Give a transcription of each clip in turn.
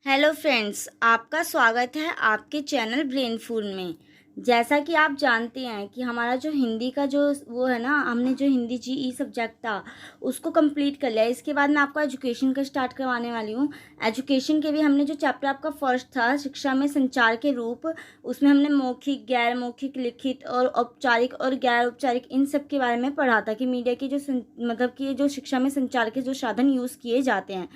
Hello friends, आपका स्वागत है आपके चैनल ब्रेन फूड में। जैसा कि आप जानते हैं कि हमारा जो हिंदी का जो वो है ना, हमने जो हिंदी जीई सब्जेक्ट था उसको कंप्लीट कर लिया। इसके बाद मैं आपको एजुकेशन का स्टार्ट करवाने वाली हूँ। एजुकेशन के भी हमने जो चैप्टर आपका फर्स्ट था शिक्षा में संचार के रूप, उसमें हमने मौखिक, गैर मौखिक, लिखित और औपचारिक और गैर औपचारिक इन सब के बारे में पढ़ा था कि मीडिया की जो मतलब कि जो शिक्षा में संचार के जो साधन यूज़ किए जाते हैं।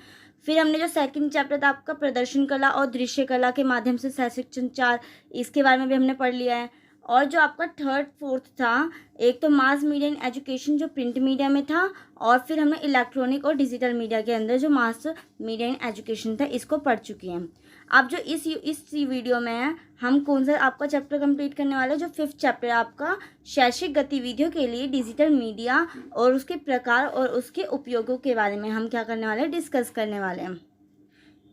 फिर हमने जो सेकंड चैप्टर था आपका प्रदर्शन कला और दृश्य कला के माध्यम से शैक्षिक संचार, इसके बारे में भी हमने पढ़ लिया है। और जो आपका थर्ड फोर्थ था, एक तो मास मीडिया इन एजुकेशन जो प्रिंट मीडिया में था, और फिर हमने इलेक्ट्रॉनिक और डिजिटल मीडिया के अंदर जो मास मीडिया इन एजुकेशन था इसको पढ़ चुकी हैं। अब जो इस वीडियो में है, हम कौन सा आपका चैप्टर कंप्लीट करने वाले हैं, जो फिफ्थ चैप्टर आपका शैक्षिक गतिविधियों के लिए डिजिटल मीडिया और उसके प्रकार और उसके उपयोगों के बारे में हम क्या करने वाले हैं, डिस्कस करने वाले हैं।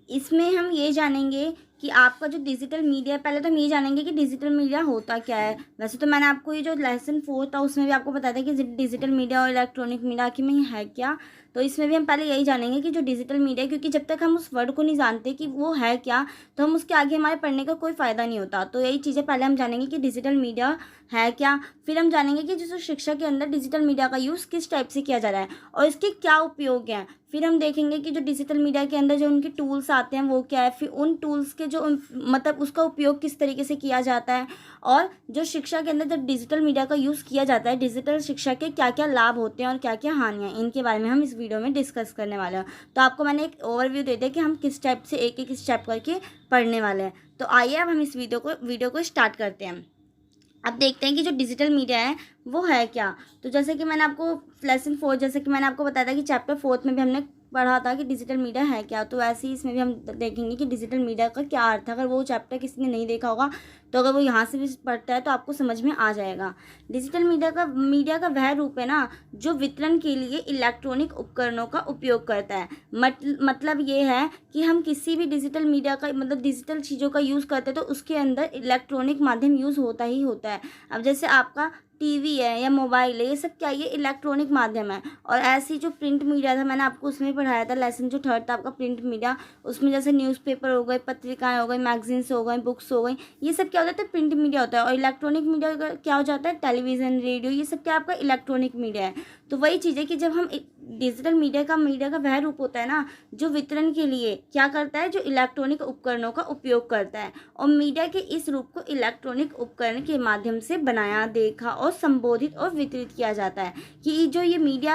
इसमें हम ये जानेंगे कि आपका जो डिजिटल मीडिया, पहले तो हम ये जानेंगे कि डिजिटल मीडिया होता क्या है। वैसे तो मैंने आपको ये जो लेसन 4 था उसमें भी आपको बताया था कि डिजिटल मीडिया और इलेक्ट्रॉनिक मीडिया आखिर में है क्या। तो इसमें भी हम पहले यही जानेंगे कि जो डिजिटल मीडिया, क्योंकि जब तक हम उस वर्ड को नहीं जानते कि वो है क्या, तो हम उसके आगे हमारे पढ़ने का कोई फ़ायदा नहीं होता। तो यही चीज़ें पहले हम जानेंगे कि डिजिटल मीडिया है क्या। फिर हम जानेंगे कि जो शिक्षा के अंदर डिजिटल मीडिया का यूज़ किस टाइप से किया जा रहा है और इसके क्या उपयोग हैं। फिर हम देखेंगे कि जो डिजिटल मीडिया के अंदर जो उनके टूल्स आते हैं वो क्या है, फिर उन टूल्स के जो मतलब उसका उपयोग किस तरीके से किया जाता है, और जो शिक्षा के अंदर जब डिजिटल मीडिया का यूज़ किया जाता है, डिजिटल शिक्षा के क्या क्या लाभ होते हैं और क्या क्या हानियाँ, इनके बारे में हम इस वीडियो में डिस्कस करने वाले हैं। तो आपको मैंने एक ओवरव्यू दे दिया कि हम किस टाइप से एक एक स्टेप करके पढ़ने वाले हैं। तो आइए अब हम इस वीडियो को स्टार्ट करते हैं। अब देखते हैं कि जो डिजिटल मीडिया है वो है क्या। तो जैसे कि मैंने आपको लेसन 4, जैसे कि मैंने आपको बताया था कि चैप्टर 4 में भी हमने पढ़ा था कि डिजिटल मीडिया है क्या, तो ऐसे ही इसमें भी हम देखेंगे कि डिजिटल मीडिया का क्या अर्थ है। अगर वो चैप्टर किसी ने नहीं देखा होगा तो अगर वो यहाँ से भी पढ़ता है तो आपको समझ में आ जाएगा। डिजिटल मीडिया का वह रूप है ना जो वितरण के लिए इलेक्ट्रॉनिक उपकरणों का उपयोग करता है। मतलब ये है कि हम किसी भी डिजिटल मीडिया का मतलब डिजिटल चीज़ों का यूज़ करते हैं तो उसके अंदर इलेक्ट्रॉनिक माध्यम यूज़ होता ही होता है। अब जैसे आपका टीवी है या मोबाइल है, ये सब क्या, ये इलेक्ट्रॉनिक माध्यम है। और ऐसी जो प्रिंट मीडिया था, मैंने आपको उसमें पढ़ाया था लेसन जो थर्ड था आपका प्रिंट मीडिया, उसमें जैसे न्यूज़पेपर हो गए, पत्रिकाएं हो गई, मैगजीन्स हो गई, बुक्स हो गई, ये सब क्या हो जाता है, प्रिंट मीडिया होता है। और इलेक्ट्रॉनिक मीडिया का क्या हो जाता है, टेलीविज़न, रेडियो, ये सब क्या आपका इलेक्ट्रॉनिक मीडिया है। तो वही चीज़ है कि जब हम डिजिटल मीडिया का वह रूप होता है ना जो वितरण के लिए क्या करता है, जो इलेक्ट्रॉनिक उपकरणों का उपयोग करता है। और मीडिया के इस रूप को इलेक्ट्रॉनिक उपकरण के माध्यम से बनाया, देखा और संबोधित और वितरित किया जाता है। कि जो ये मीडिया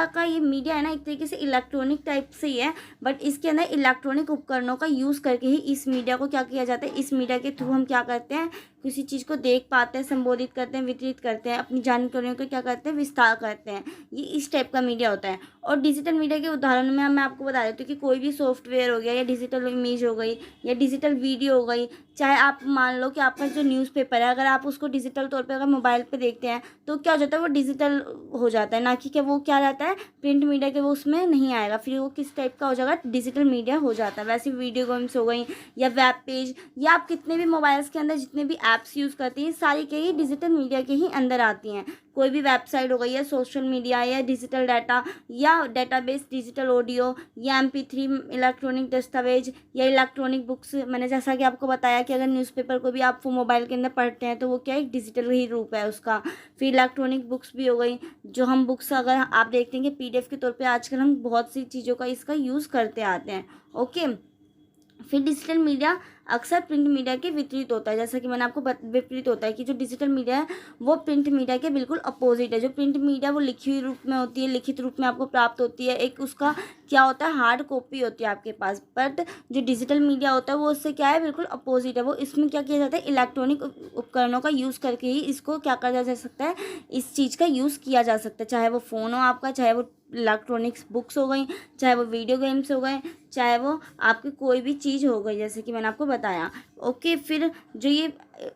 है ना, एक तरीके से इलेक्ट्रॉनिक टाइप से ही है, बट इसके अंदर इलेक्ट्रॉनिक उपकरणों का यूज़ करके ही इस मीडिया को क्या किया जाता है, इस मीडिया के थ्रू हम क्या करते हैं, किसी चीज़ को देख पाते हैं, संबोधित करते हैं, वितरित करते हैं, अपनी जानकारियों को क्या करते हैं, विस्तार करते हैं। ये इस टाइप का मीडिया होता है। और डिजिटल मीडिया के उदाहरण में मैं आपको बता देती हूँ कि कोई भी सॉफ्टवेयर हो गया या डिजिटल इमेज हो गई या डिजिटल वीडियो हो गई, चाहे आप मान लो कि आपका जो न्यूज़पेपर है, अगर आप उसको डिजिटल तौर पे अगर मोबाइल पे देखते हैं तो क्या हो जाता है, वो डिजिटल हो जाता है, ना कि क्या वो क्या रहता है, प्रिंट मीडिया के वो उसमें नहीं आएगा, फिर वो किस टाइप का हो जाएगा, डिजिटल मीडिया हो जाता है। वैसे वीडियो गेम्स हो गई या वेब पेज, या आप कितने भी मोबाइल्स के अंदर जितने भी ऐप्स यूज़ करती हैं, सारी के ही डिजिटल मीडिया के ही अंदर आती हैं। कोई भी वेबसाइट हो गई या सोशल मीडिया या डिजिटल डाटा या डेटाबेस, डिजिटल ऑडियो या MP3 इलेक्ट्रॉनिक दस्तावेज या इलेक्ट्रॉनिक बुक्स, मैंने जैसा कि आपको बताया कि अगर न्यूज़पेपर को भी आप मोबाइल के अंदर पढ़ते हैं तो वो क्या एक डिजिटल ही रूप है उसका। फिर इलेक्ट्रॉनिक बुक्स भी हो गई, जो हम बुक्स अगर आप देखते हैं कि PDF के तौर पे आजकल हम बहुत सी चीज़ों का इसका यूज़ करते आते हैं। ओके। फिर डिजिटल मीडिया अक्सर प्रिंट मीडिया के विपरीत होता है, जैसा कि मैंने आपको विपरीत होता है कि जो डिजिटल मीडिया है वो प्रिंट मीडिया के बिल्कुल अपोजिट है। जो प्रिंट मीडिया वो लिखी हुई रूप में होती है, लिखित रूप में आपको प्राप्त होती है, एक उसका क्या होता है, हार्ड कॉपी होती है आपके पास। बट जो डिजिटल मीडिया होता है वो उससे क्या है, बिल्कुल अपोजिट है। वो इसमें क्या किया जाता है, इलेक्ट्रॉनिक उपकरणों का यूज़ करके ही इसको क्या करा जा सकता है, इस चीज़ का यूज़ किया जा सकता है। चाहे वो फ़ोन हो आपका, चाहे वो इलेक्ट्रॉनिक्स बुक्स हो गई, चाहे वो वीडियो गेम्स हो गए, चाहे वो आपकी कोई भी चीज़ हो गई, जैसे कि मैंने आपको बताया। ओके। फिर जो ये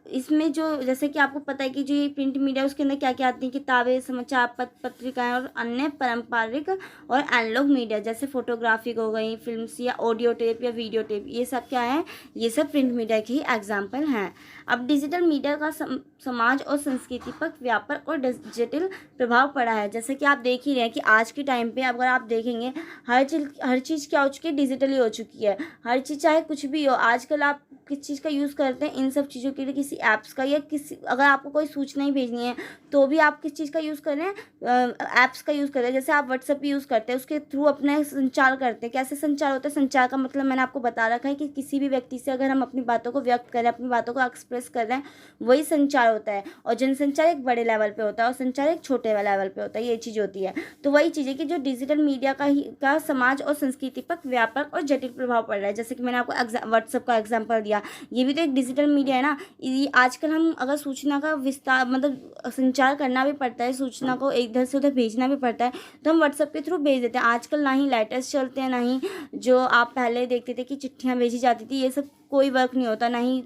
इसमें जो जैसे कि आपको पता है कि जो ये प्रिंट मीडिया उसके अंदर क्या क्या आती हैं, किताबें, समाचार पत्र, पत्रिकाएं और अन्य पारंपरिक और एनालॉग मीडिया जैसे फोटोग्राफिक हो गई, फिल्म्स या ऑडियो टेप या वीडियो टेप, ये सब क्या है, ये सब प्रिंट मीडिया के ही एग्जाम्पल हैं। अब डिजिटल मीडिया का समाज और संस्कृति पर व्यापक और डिजिटल प्रभाव पड़ा है। जैसे कि आप देख ही रहे हैं कि आज के टाइम पे अगर आप देखेंगे हर चीज़ क्या हो चुकी है, डिजिटली हो चुकी है। हर चीज़ चाहे कुछ भी हो, आजकल आप किस चीज़ का यूज़ करते हैं इन सब चीज़ों के लिए, किसी ऐप्स का, या किसी अगर आपको कोई सूचना ही भेजनी है तो भी आप किस चीज़ का यूज़ कर रहे हैं, ऐप्स का यूज़ कर रहे हैं। जैसे आप व्हाट्सएप यूज़ करते हैं, उसके थ्रू अपने संचार करते हैं। कैसे संचार होता है? संचार का मतलब मैंने आपको बता रखा है कि किसी भी व्यक्ति से अगर हम अपनी बातों को व्यक्त कर रहे हैं, अपनी बातों को एक्सप्रेस कर रहे हैं, वही संचार होता है। और जनसंचार एक बड़े लेवल पे होता है और संचार एक छोटे लेवल पे होता है, ये चीज़ होती है। तो वही चीज़ है कि जो डिजिटल मीडिया का समाज और संस्कृति पर व्यापक और जटिल प्रभाव पड़ रहा है। जैसे कि मैंने आपको व्हाट्सएप का एग्जाम्पल दिया, ये भी तो एक डिजिटल मीडिया है ना। ये आजकल हम अगर सूचना का विस्तार मतलब संचार करना भी पड़ता है, सूचना को इधर से उधर भेजना भी पड़ता है, तो हम व्हाट्सएप के थ्रू भेज देते हैं। आजकल ना ही लेटर्स चलते हैं, ना ही जो आप पहले देखते थे कि चिट्ठियाँ भेजी जाती थी, ये सब कोई वर्क नहीं होता, ना ही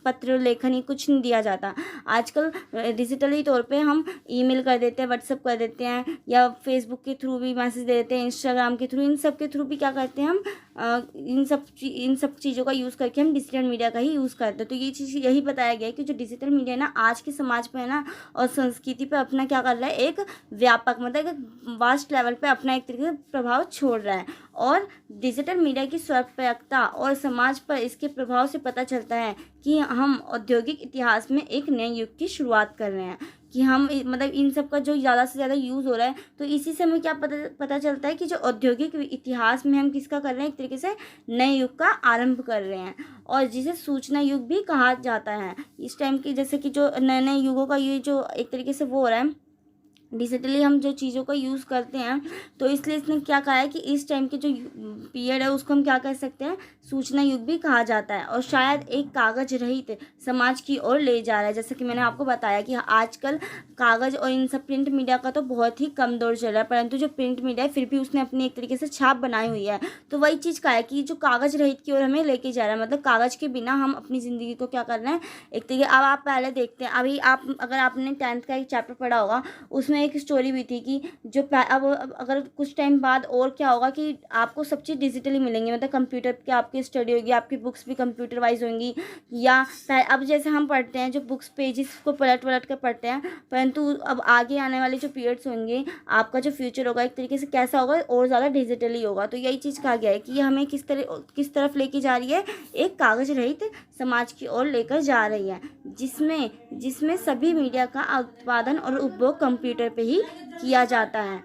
पत्र लेखनी कुछ नहीं दिया जाता। आजकल डिजिटली तौर पे हम ईमेल कर देते हैं, व्हाट्सएप कर देते हैं, या फेसबुक के थ्रू भी मैसेज दे देते हैं, इंस्टाग्राम के थ्रू, इन सब के थ्रू भी क्या करते हैं हम इन सब चीज़ों का यूज़ करके हम डिजिटल मीडिया का ही यूज़ करते हैं। तो ये चीज़ यही बताया गया है कि जो डिजिटल मीडिया है ना, आज के समाज पे है ना और संस्कृति पे अपना क्या कर रहा है, एक व्यापक मतलब एक वास्ट लेवल पे अपना एक तरीके से प्रभाव छोड़ रहा है। और डिजिटल मीडिया की सर्वव्यापकता और समाज पर इसके प्रभाव से पता चलता है कि हम औद्योगिक इतिहास में एक नए युग की शुरुआत कर रहे हैं। कि हम मतलब इन सब का जो ज़्यादा से ज़्यादा यूज़ हो रहा है, तो इसी से हमें क्या पता चलता है कि जो औद्योगिक इतिहास में हम किसका कर रहे हैं, एक तरीके से नए युग का आरंभ कर रहे हैं, और जिसे सूचना युग भी कहा जाता है। इस टाइम की जैसे कि जो नए नए युगों का ये जो एक तरीके से वो हो रहा है, डिजिटली हम जो चीज़ों का यूज़ करते हैं, तो इसलिए इसने क्या कहा है कि इस टाइम की जो पीरियड है उसको हम क्या कह सकते हैं, सूचना युग भी कहा जाता है। और शायद एक कागज रहित समाज की ओर ले जा रहा है। जैसे कि मैंने आपको बताया कि आजकल कागज़ और इन सब प्रिंट मीडिया का तो बहुत ही कम दौर चल रहा है, परंतु जो प्रिंट मीडिया है फिर भी उसने अपनी एक तरीके से छाप बनाई हुई है। तो वही चीज़ का है कि जो कागज़ रहित की ओर हमें लेके जा रहा है, मतलब कागज़ के बिना हम अपनी ज़िंदगी को क्या कर रहे हैं, एक तरीके। अब आप पहले देखते हैं, अभी आप अगर आपने 10th का एक चैप्टर पढ़ा होगा, उसमें एक स्टोरी भी थी कि जो अब अगर कुछ टाइम बाद और क्या होगा कि आपको सब चीज़ डिजिटली मिलेंगी, मतलब कंप्यूटर पे आपकी स्टडी होगी, आपकी बुक्स भी कंप्यूटर वाइज होंगी। या अब जैसे हम पढ़ते हैं जो बुक्स पेजेस को पलट कर पढ़ते हैं, परंतु अब आगे आने वाले जो पीरियड्स होंगे, आपका जो फ्यूचर होगा एक तरीके से कैसा होगा, और ज़्यादा डिजिटली होगा। तो यही चीज़ कहा गया है कि ये हमें किस तरफ लेके जा रही है, एक कागज़ रहित समाज की ओर लेकर जा रही है, जिसमें सभी मीडिया का उत्पादन और उपभोग कंप्यूटर पे ही किया जाता है।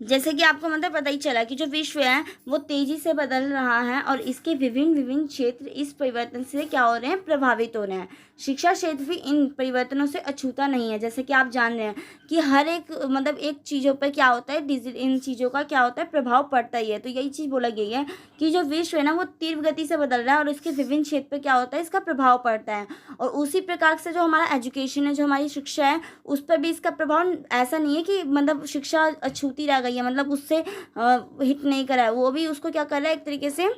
जैसे कि आपको मतलब पता ही चला कि जो विश्व है वो तेजी से बदल रहा है, और इसके विभिन्न क्षेत्र इस परिवर्तन से क्या हो रहे हैं, प्रभावित हो रहे हैं। शिक्षा क्षेत्र भी इन परिवर्तनों से अछूता नहीं है। जैसे कि आप जान रहे हैं कि हर एक मतलब एक चीज़ों पर क्या होता है, इन चीज़ों का क्या होता है, प्रभाव पड़ता ही है। तो यही चीज़ बोला गई है कि जो विश्व है ना वो तीव्र गति से बदल रहा है, और इसके विभिन्न क्षेत्र पर क्या होता है, इसका प्रभाव पड़ता है। और उसी प्रकार से जो हमारा एजुकेशन है, जो हमारी शिक्षा है, उस पर भी इसका प्रभाव ऐसा नहीं है कि मतलब शिक्षा अछूती रह गई है, मतलब उससे हिट नहीं करा है, वो भी उसको क्या कर रहा है, एक तरीके से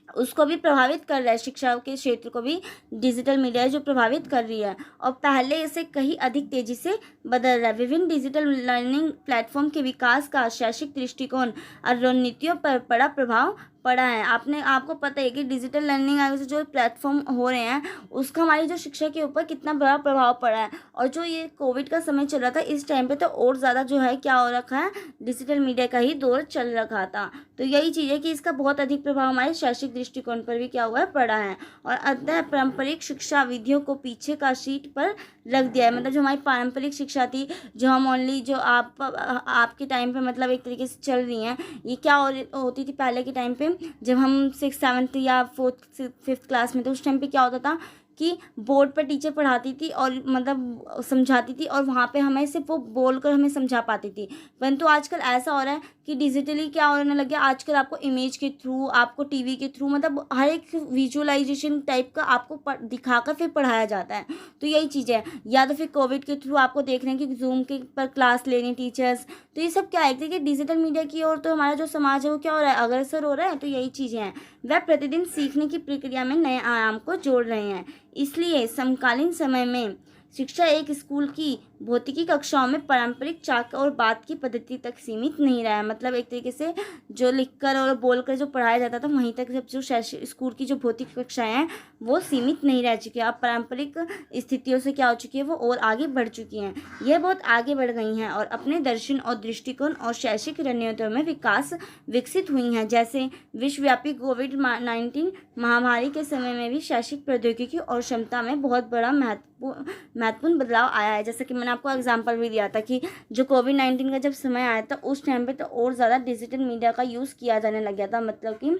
उसको भी प्रभावित कर रहा है। शिक्षा के क्षेत्र को भी डिजिटल मीडिया जो प्रभावित कर रही है, और पहले इसे कहीं अधिक तेजी से बदल रहा है। विभिन्न डिजिटल लर्निंग प्लेटफॉर्म के विकास का शैक्षिक दृष्टिकोण और रणनीतियों पर बड़ा प्रभाव पड़ा है। आपको पता है कि डिजिटल लर्निंग आगे से जो प्लेटफॉर्म हो रहे हैं, उसका हमारी जो शिक्षा के ऊपर कितना बड़ा प्रभाव पड़ा है। और जो ये कोविड का समय चल रहा था, इस टाइम पे तो और ज़्यादा जो है क्या हो रखा है, डिजिटल मीडिया का ही दौर चल रखा था। तो यही चीज़ है कि इसका बहुत अधिक प्रभाव हमारे शैक्षिक दृष्टिकोण पर भी क्या हुआ है, पड़ा है। और अतः पारंपरिक शिक्षा विधियों को पीछे का शीट पर रख दिया है। मतलब जो हमारी पारंपरिक शिक्षा थी, जो हम ओनली जो आपके टाइम पे मतलब एक तरीके से चल रही हैं, ये क्या होती थी पहले के टाइम पे, जब हम 6th 7th या 4th 5th क्लास में थे, उस टाइम पे क्या होता था कि बोर्ड पर टीचर पढ़ाती थी और मतलब समझाती थी, और वहाँ पे हमें सिर्फ वो बोलकर हमें समझा पाती थी। परंतु आजकल ऐसा हो रहा है कि डिजिटली क्या होने लग गया, आजकल आपको इमेज के थ्रू, आपको टीवी के थ्रू, मतलब हर एक विजुअलाइजेशन टाइप का आपको दिखाकर फिर पढ़ाया जाता है। तो यही चीज़ है। या तो फिर कोविड के थ्रू आपको देख रहे हैं कि जूम के पर क्लास लेनी टीचर्स, तो ये सब क्या है कि डिजिटल मीडिया की ओर तो हमारा जो समाज है वो क्या हो रहा है, अग्रसर हो रहा है। तो यही चीज़ें हैं, वह प्रतिदिन सीखने की प्रक्रिया में नए आयाम को जोड़ रहे हैं। इसलिए समकालीन समय में शिक्षा एक स्कूल की भौतिकी कक्षाओं में पारंपरिक चाक और बात की पद्धति तक सीमित नहीं रहा है। मतलब एक तरीके से जो लिखकर और बोलकर जो पढ़ाया जाता था वहीं तक जब जो शैक्षिक स्कूल की जो भौतिक कक्षाएं हैं वो सीमित नहीं रह चुकी है। अब पारंपरिक स्थितियों से क्या हो चुकी है, वो और आगे बढ़ चुकी हैं। यह बहुत आगे बढ़ गई हैं और अपने दर्शन और दृष्टिकोण और शैक्षिक रणनीतियों में विकसित हुई हैं। जैसे विश्वव्यापी कोविड-19 महामारी के समय में भी शैक्षिक प्रौद्योगिकी और क्षमता में बहुत बड़ा महत्वपूर्ण बदलाव आया है। जैसे कि मैंने आपको एग्जांपल भी दिया था कि जो कोविड-19 का जब समय आया था उस टाइम पे तो और ज़्यादा डिजिटल मीडिया का यूज़ किया जाने लग गया था। मतलब कि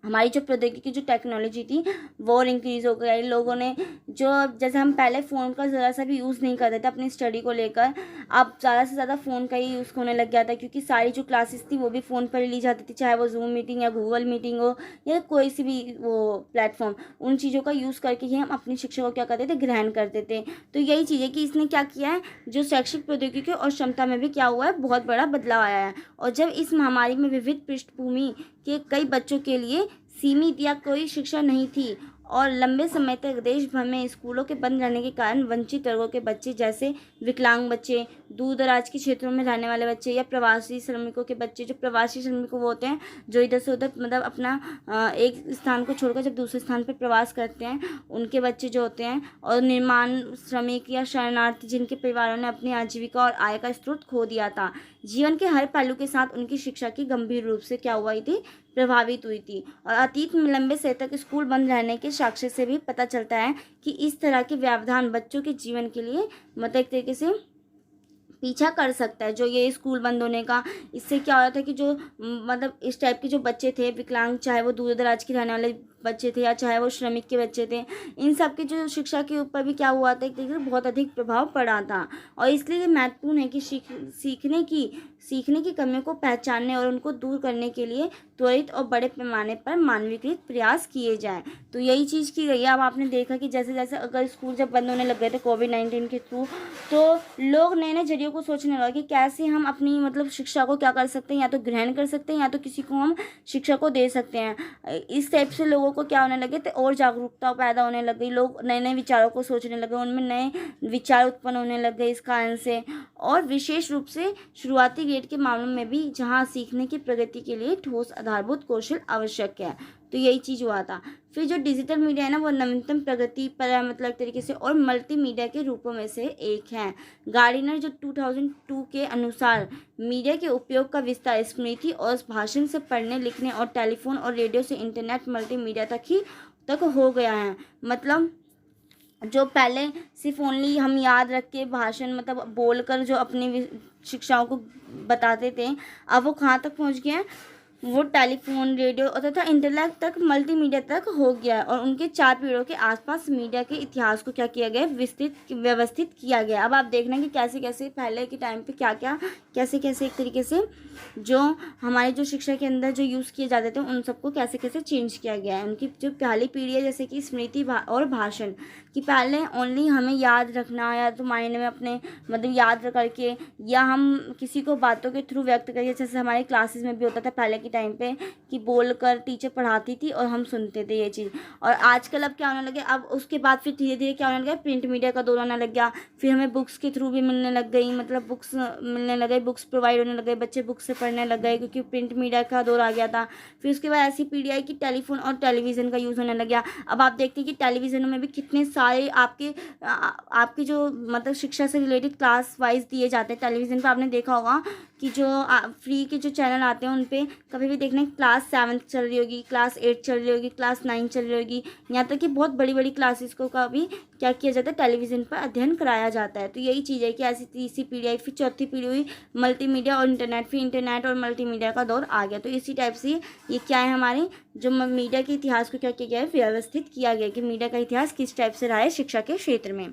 हमारी जो प्रौद्योगिकी की जो टेक्नोलॉजी थी वो और इंक्रीज़ हो गई। लोगों ने जो जैसे हम पहले फ़ोन का ज़रा सा भी यूज़ नहीं करते थे अपनी स्टडी को लेकर, अब ज़्यादा से ज़्यादा फ़ोन का ही यूज़ होने लग गया था, क्योंकि सारी जो क्लासेस थी वो भी फ़ोन पर ही ली जाती थी, चाहे वो जूम मीटिंग या गूगल मीटिंग हो या कोई सी भी वो प्लेटफॉर्म। उन चीज़ों का यूज़ करके ही हम अपनी शिक्षा को क्या करते थे, ग्रहण करते थे। तो यही चीज़ है कि इसने क्या किया है, जो शैक्षिक प्रौद्योगिकी और क्षमता में भी क्या हुआ है, बहुत बड़ा बदलाव आया है। और जब इस महामारी में विविध पृष्ठभूमि के कई बच्चों के लिए सीमित या कोई शिक्षा नहीं थी और लंबे समय तक देश भर में स्कूलों के बंद रहने के कारण वंचित वर्गों के बच्चे, जैसे विकलांग बच्चे, दूर दराज के क्षेत्रों में रहने वाले बच्चे या प्रवासी श्रमिकों के बच्चे। जो प्रवासी श्रमिक वो होते हैं जो इधर से उधर मतलब अपना एक स्थान को छोड़कर जब दूसरे स्थान पर प्रवास करते हैं, उनके बच्चे जो होते हैं, और निर्माण श्रमिक या शरणार्थी जिनके परिवारों ने अपनी आजीविका और आय का स्रोत खो दिया था। जीवन के हर पहलू के साथ उनकी शिक्षा की गंभीर रूप से क्या हुई थी, प्रभावित हुई थी। और अतीत में लंबे समय तक स्कूल बंद रहने के साक्ष्य से भी पता चलता है कि इस तरह के व्यवधान बच्चों के जीवन के लिए मतलब एक तरीके से पीछा कर सकता है। जो ये स्कूल बंद होने का, इससे क्या होता है कि जो मतलब इस टाइप के जो बच्चे थे विकलांग, चाहे वो दूर दराज के रहने वाले बच्चे थे या चाहे वो श्रमिक के बच्चे थे, इन सब के जो शिक्षा के ऊपर भी क्या हुआ था, एक तरीके से बहुत अधिक प्रभाव पड़ा था। और इसलिए ये महत्वपूर्ण है कि सीखने की कमियों को पहचानने और उनको दूर करने के लिए त्वरित और बड़े पैमाने पर मानवीकृत प्रयास किए जाएं। तो यही चीज़ की गई है। अब आपने देखा कि जैसे जैसे अगर स्कूल जब बंद होने लग गए थे कोविड-19 के थ्रू, तो लोग नए नए जरियों को सोचने लगे कि कैसे हम अपनी मतलब शिक्षा को क्या कर सकते हैं, या तो ग्रहण कर सकते हैं या तो किसी को हम शिक्षा को दे सकते हैं। इस टाइप से लोगों को क्या होने लगे थे, और जागरूकता पैदा होने लग गई। लोग नए नए विचारों को सोचने लगे, उनमें नए विचार उत्पन्न होने लग गए इस कारण से। और विशेष रूप से शुरुआती ग्रेड के मामलों में भी, जहाँ सीखने की प्रगति के लिए ठोस आधारभूत कौशल आवश्यक है। तो यही चीज़ हुआ था। फिर जो डिजिटल मीडिया है ना, वो नवीनतम प्रगति पर मतलब तरीके से और मल्टीमीडिया के रूपों में से एक है। गार्डिनर जो 2002 के अनुसार मीडिया के उपयोग का विस्तार स्मृति और भाषण से पढ़ने लिखने और टेलीफोन और रेडियो से इंटरनेट मल्टीमीडिया तक हो गया है। मतलब जो पहले सिर्फ ओनली हम याद रख के भाषण मतलब बोलकर जो अपनी शिक्षाओं को बताते थे, अब वो कहाँ तक पहुँच गए हैं, वो टेलीफोन, रेडियो तथा इंटरनेट तक मल्टीमीडिया तक हो गया है। और उनके 4 पीढ़ियों के आसपास मीडिया के इतिहास को क्या किया गया, व्यवस्थित किया गया। अब आप देखना कि कैसे कैसे पहले के टाइम पे क्या क्या कैसे कैसे एक तरीके से जो हमारे जो शिक्षा के अंदर जो यूज़ किए जाते थे उन सबको कैसे कैसे चेंज किया गया है। उनकी जो पहली पीढ़ी है, जैसे कि स्मृति और भाषण, कि पहले ओनली हमें याद रखना या तो माइंड में अपने मतलब याद करके या हम किसी को बातों के थ्रू व्यक्त करिए, जैसे हमारे क्लासेस में भी होता था पहले के टाइम पे कि बोलकर टीचर पढ़ाती थी और हम सुनते थे ये चीज़। और आजकल अब क्या होने लगे, अब उसके बाद फिर धीरे धीरे क्या होने लगा, प्रिंट मीडिया का दौर आने लग गया। फिर हमें बुक्स के थ्रू भी मिलने लग गई, मतलब बुक्स मिलने लग गई, बुक्स प्रोवाइड होने लग गए, बच्चे बुक्स से पढ़ने लग गए क्योंकि प्रिंट मीडिया का दौर आ गया था। फिर उसके बाद ऐसी पीढ़ी आई कि टेलीफोन और टेलीविज़न का यूज़ होने लग गया। अब आप देखते हैं कि टेलीविज़न में भी कितने सारे आपके जो मतलब शिक्षा से रिलेटेड क्लास वाइज दिए जाते हैं। टेलीविज़न पर आपने देखा होगा कि जो फ्री के जो चैनल आते हैं उन पे कभी भी देखना क्लास 7 चल रही होगी, क्लास 8 चल रही होगी, क्लास 9 चल रही होगी, यहाँ तक कि बहुत बड़ी बड़ी क्लासेस को का भी क्या किया जाता है, टेलीविज़न पर अध्ययन कराया जाता है। तो यही चीज़ है कि ऐसी तीसरी पीढ़ी आई, फिर चौथी पीढ़ी हुई मल्टीमीडिया और इंटरनेट, फिर इंटरनेट और मल्टीमीडिया का दौर आ गया। तो इसी टाइप से ये क्या है, हमारे जो मीडिया के इतिहास को क्या किया गया है, व्यवस्थित किया गया कि मीडिया का इतिहास किस टाइप से रहा है शिक्षा के क्षेत्र में।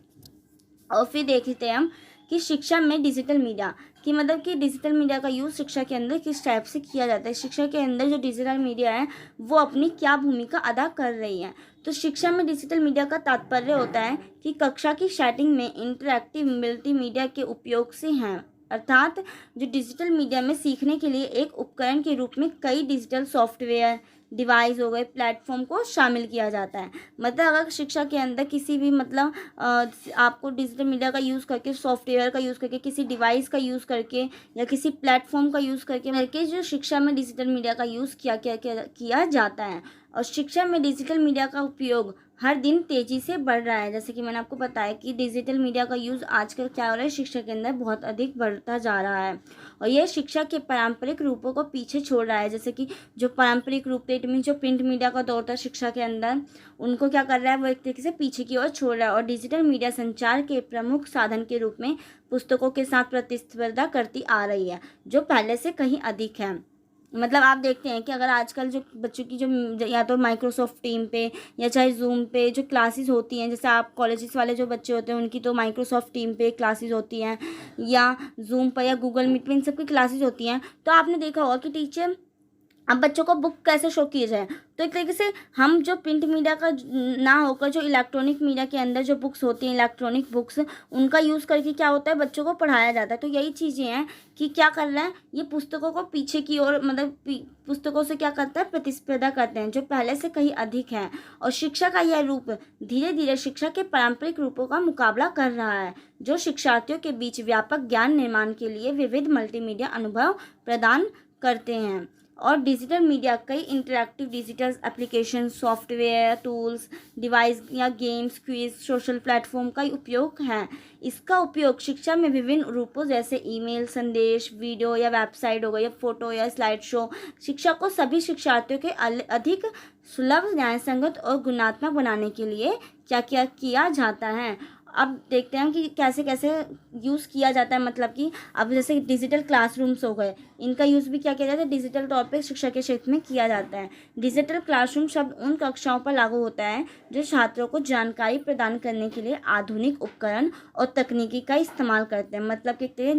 और फिर देखते हैं हम कि शिक्षा में डिजिटल मीडिया कि मतलब कि डिजिटल मीडिया का यूज़ शिक्षा के अंदर किस टाइप से किया जाता है। शिक्षा के अंदर जो डिजिटल मीडिया है वो अपनी क्या भूमिका अदा कर रही है। तो शिक्षा में डिजिटल मीडिया का तात्पर्य होता है कि कक्षा की सेटिंग में इंटरैक्टिव मल्टीमीडिया के उपयोग से हैं, अर्थात जो डिजिटल मीडिया में सीखने के लिए एक उपकरण के रूप में कई डिजिटल सॉफ्टवेयर, डिवाइस हो गए, प्लेटफॉर्म को शामिल किया जाता है। मतलब अगर शिक्षा के अंदर किसी भी मतलब आपको डिजिटल मीडिया का यूज़ करके, सॉफ्टवेयर का यूज़ करके, किसी डिवाइस का यूज़ करके या किसी प्लेटफॉर्म का यूज़ करके जो शिक्षा में डिजिटल मीडिया का यूज़ किया जाता है। और शिक्षा में डिजिटल मीडिया का उपयोग हर दिन तेज़ी से बढ़ रहा है। जैसे कि मैंने आपको बताया कि डिजिटल मीडिया का यूज़ आजकल क्या हो रहा है, शिक्षा के अंदर बहुत अधिक बढ़ता जा रहा है और यह शिक्षा के पारंपरिक रूपों को पीछे छोड़ रहा है। जैसे कि जो पारंपरिक रूप थे, इट मीन जो प्रिंट मीडिया का दौर था शिक्षा के अंदर, उनको क्या कर रहा है, वो एक तरीके से पीछे की ओर छोड़ रहा है और डिजिटल मीडिया संचार के प्रमुख साधन के रूप में पुस्तकों के साथ प्रतिस्पर्धा करती आ रही है, जो पहले से कहीं अधिक है। मतलब आप देखते हैं कि अगर आजकल जो बच्चों की जो या तो माइक्रोसॉफ्ट टीम पे या चाहे जूम पे जो क्लासेस होती हैं, जैसे आप कॉलेजेस वाले जो बच्चे होते हैं उनकी तो माइक्रोसॉफ्ट टीम पे क्लासेस होती हैं या जूम पर या गूगल मीट पे, इन सब की क्लासेस होती हैं। तो आपने देखा होगा कि टीचर अब बच्चों को बुक कैसे शो किए जाए, तो एक तरीके से हम जो प्रिंट मीडिया का ना होकर जो इलेक्ट्रॉनिक मीडिया के अंदर जो बुक्स होती हैं, इलेक्ट्रॉनिक बुक्स, उनका यूज़ करके क्या होता है, बच्चों को पढ़ाया जाता है। तो यही चीज़ें हैं कि क्या कर रहा है, ये पुस्तकों को पीछे की ओर मतलब पुस्तकों से क्या करता है, प्रतिस्पर्धा करते हैं, जो पहले से कहीं अधिक है। और शिक्षा का यह रूप धीरे धीरे शिक्षा के पारंपरिक रूपों का मुकाबला कर रहा है, जो शिक्षार्थियों के बीच व्यापक ज्ञान निर्माण के लिए विविध मल्टीमीडिया अनुभव प्रदान करते हैं। और डिजिटल मीडिया कई interactive digital application, software, tools, device या गेम्स, क्विज, सोशल प्लेटफॉर्म का उपयोग है। इसका उपयोग शिक्षा में विभिन्न रूपों जैसे ईमेल, संदेश, वीडियो या वेबसाइट हो गई, या फोटो या स्लाइड शो, शिक्षा को सभी शिक्षार्थियों के अधिक सुलभ, न्यायसंगत और गुणात्मक बनाने के लिए क्या क्या किया जाता है। अब देखते हैं कि कैसे कैसे यूज़ किया जाता है। मतलब कि अब जैसे डिजिटल क्लासरूम्स हो गए, इनका यूज़ भी क्या किया जाता है, डिजिटल तौर पे शिक्षा के क्षेत्र में किया जाता है। डिजिटल क्लासरूम शब्द उन कक्षाओं पर लागू होता है जो छात्रों को जानकारी प्रदान करने के लिए आधुनिक उपकरण और तकनीकी का इस्तेमाल करते हैं। मतलब कि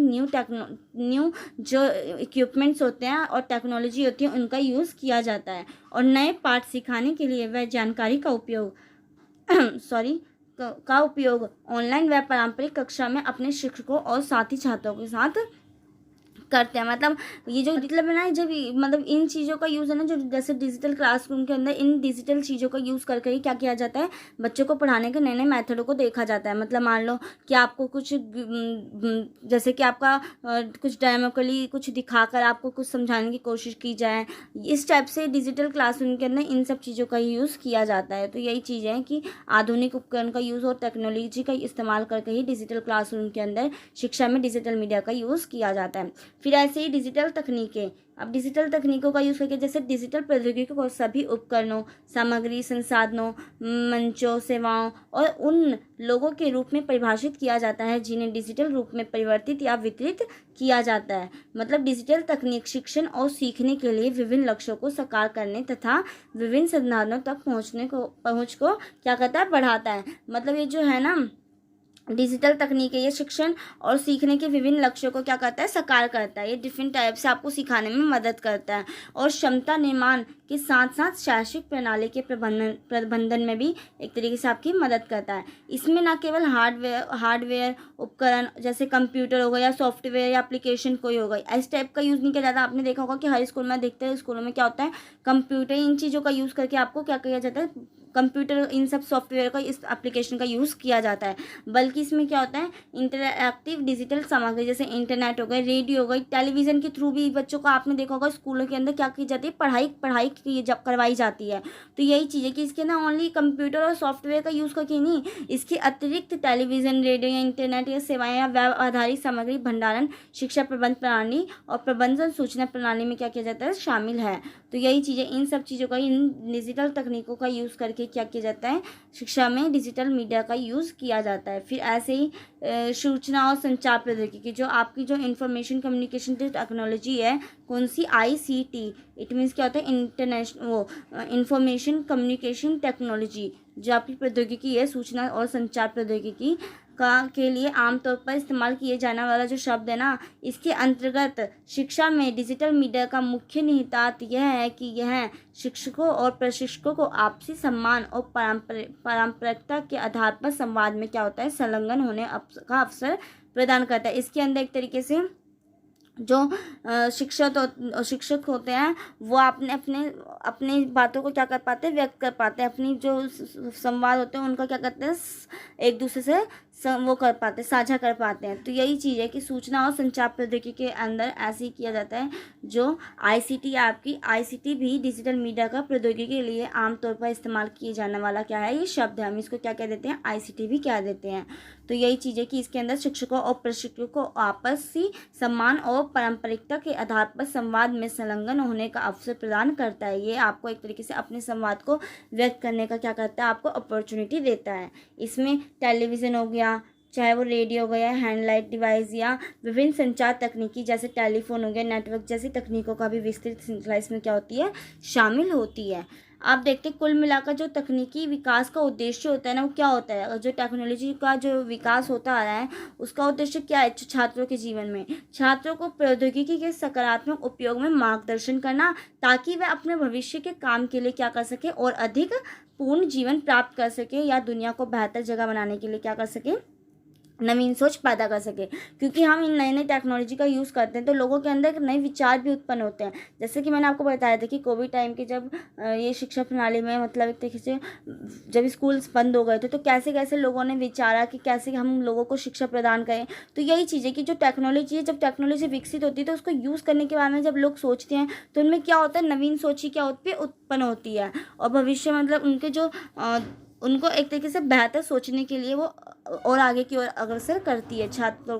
न्यू जो इक्विपमेंट्स होते हैं और टेक्नोलॉजी होती है उनका यूज़ किया जाता है और नए पाठ सिखाने के लिए वह जानकारी का उपयोग का उपयोग ऑनलाइन व पारंपरिक कक्षा में अपने शिक्षकों और साथी छात्रों के साथ करते हैं। मतलब ये जो मतलब है ना, जब मतलब इन चीज़ों का यूज़ है ना, जो जैसे डिजिटल क्लासरूम के अंदर इन डिजिटल चीज़ों का यूज़ करके ही क्या किया जाता है, बच्चों को पढ़ाने के नए नए मेथडों को देखा जाता है। मतलब मान लो कि आपको कुछ जैसे कि आपका कुछ डेमोक्रेटिकली कुछ दिखाकर आपको कुछ समझाने की कोशिश की जाए, इस टाइप से डिजिटल क्लासरूम के अंदर इन सब चीज़ों का ही यूज़ किया जाता है। तो यही चीज़ें हैं कि आधुनिक उपकरण का यूज़ और टेक्नोलॉजी का इस्तेमाल करके ही डिजिटल क्लासरूम के अंदर शिक्षा में डिजिटल मीडिया का यूज़ किया जाता है। फिर ऐसे ही डिजिटल तकनीकें, अब डिजिटल तकनीकों का यूज़ करके जैसे डिजिटल प्रौद्योगिकी को सभी उपकरणों, सामग्री, संसाधनों, मंचों, सेवाओं और उन लोगों के रूप में परिभाषित किया जाता है जिन्हें डिजिटल रूप में परिवर्तित या वितरित किया जाता है। मतलब डिजिटल तकनीक शिक्षण और सीखने के लिए विभिन्न लक्ष्यों को साकार करने तथा विभिन्न संसाधनों तक पहुँच को क्या करता है, बढ़ाता है। मतलब ये जो है ना, डिजिटल तकनीक है, ये शिक्षण और सीखने के विभिन्न लक्ष्यों को क्या करता है, साकार करता है। ये डिफरेंट टाइप से आपको सिखाने में मदद करता है और क्षमता निर्माण के साथ साथ शैक्षिक प्रणाली के प्रबंधन में भी एक तरीके से आपकी मदद करता है। इसमें न केवल हार्डवेयर उपकरण जैसे कंप्यूटर हो गया या सॉफ्टवेयर या एप्लीकेशन कोई हो गई, इस टाइप का यूज़ नहीं किया जाता। आपने देखा होगा कि हर स्कूल में देखते हैं, स्कूलों में क्या होता है, कंप्यूटर, इन चीज़ों का यूज़ करके आपको क्या किया जाता है, कंप्यूटर, इन सब सॉफ्टवेयर का, इस एप्लीकेशन का यूज़ किया जाता है। बल्कि इसमें क्या होता है, इंटरैक्टिव डिजिटल सामग्री जैसे इंटरनेट हो गए, रेडियो हो गई, टेलीविज़न के थ्रू भी बच्चों को आपने देखा होगा स्कूलों के अंदर क्या की जाती है, पढ़ाई करवाई जाती है। तो यही चीज़ है कि इसके ना ओनली कंप्यूटर और सॉफ्टवेयर का यूज़ करके नहीं, इसके अतिरिक्त टेलीविज़न, रेडियो या इंटरनेट या सेवाएँ या वेब आधारित सामग्री भंडारण, शिक्षा प्रबंध प्रणाली और प्रबंधन सूचना प्रणाली में क्या किया जाता है, शामिल है। तो यही चीज़ें, इन सब चीज़ों का, इन डिजिटल तकनीकों का यूज़ करके क्या किया जाता है, शिक्षा में डिजिटल मीडिया का यूज़ किया जाता है। फिर ऐसे ही सूचना और संचार प्रौद्योगिकी, जो आपकी जो इंफॉर्मेशन कम्युनिकेशन टेक्नोलॉजी है, कौन सी, ICT, इट मीन्स क्या होता है, इंफॉर्मेशन कम्युनिकेशन टेक्नोलॉजी, जो आपकी प्रौद्योगिकी है, सूचना और संचार प्रौद्योगिकी के लिए आमतौर पर इस्तेमाल किए जाने वाला जो शब्द है ना, इसके अंतर्गत शिक्षा में डिजिटल मीडिया का मुख्य निहितार्थ यह है कि यह शिक्षकों और प्रशिक्षकों को आपसी सम्मान और पारंपरिकता के आधार पर संवाद में क्या होता है, संलग्न होने का अवसर प्रदान करता है। इसके अंदर एक तरीके से जो शिक्षक होते हैं वो अपने अपनी बातों को क्या कर पाते हैं, व्यक्त कर पाते हैं, अपनी जो संवाद होते हैं उनका क्या करते हैं, एक दूसरे से वो कर पाते हैं, साझा कर पाते हैं। तो यही चीज़ है कि सूचना और संचार प्रौद्योगिकी के अंदर ऐसे ही किया जाता है। जो आईसीटी, आपकी आईसीटी भी डिजिटल मीडिया का प्रौद्योगिकी के लिए आमतौर पर इस्तेमाल किए जाने वाला क्या है, ये शब्द है। हम इसको क्या कह देते हैं, आईसीटी भी कह देते हैं। तो यही चीज़ है कि इसके अंदर शिक्षकों और प्रशिक्षकों को आपसी सम्मान और पारंपरिकता के आधार पर संवाद में संलग्न होने का अवसर प्रदान करता है। ये आपको एक तरीके से अपने संवाद को व्यक्त करने का क्या करता है, आपको अपॉर्चुनिटी देता है। इसमें टेलीविज़न हो गया, चाहे वो रेडियो हो गया, हैंडलाइट डिवाइस या विभिन्न संचार तकनीकी जैसे टेलीफोन हो गया, नेटवर्क जैसी तकनीकों का भी विस्तृत श्रृंखला इसमें क्या होती है, शामिल होती है। आप देखते हैं कुल मिलाकर जो तकनीकी विकास का उद्देश्य होता है ना, वो क्या होता है, जो टेक्नोलॉजी का जो विकास होता आ रहा है उसका उद्देश्य क्या है, छात्रों के जीवन में छात्रों को प्रौद्योगिकी के सकारात्मक उपयोग में मार्गदर्शन करना, ताकि वह अपने भविष्य के काम के लिए क्या कर सके और अधिक पूर्ण जीवन प्राप्त कर सके, या दुनिया को बेहतर जगह बनाने के लिए क्या कर सके, नवीन सोच पैदा कर सके। क्योंकि हम इन नई नई टेक्नोलॉजी का यूज़ करते हैं तो लोगों के अंदर नए विचार भी उत्पन्न होते हैं। जैसे कि मैंने आपको बताया था कि कोविड टाइम के जब ये शिक्षा प्रणाली में मतलब एक तरीके से जब स्कूल्स बंद हो गए थे तो कैसे कैसे लोगों ने विचारा कि कैसे हम लोगों को शिक्षा प्रदान करें। तो यही चीज़ है कि जो टेक्नोलॉजी है, जब टेक्नोलॉजी विकसित होती है तो उसको यूज़ करने के बारे में जब लोग सोचते हैं तो उनमें क्या होता है, नवीन सोच ही क्या उत्पन्न होती है, और भविष्य मतलब उनके जो उनको एक तरीके से बेहतर सोचने के लिए वो और आगे की ओर अग्रसर करती है छात्रों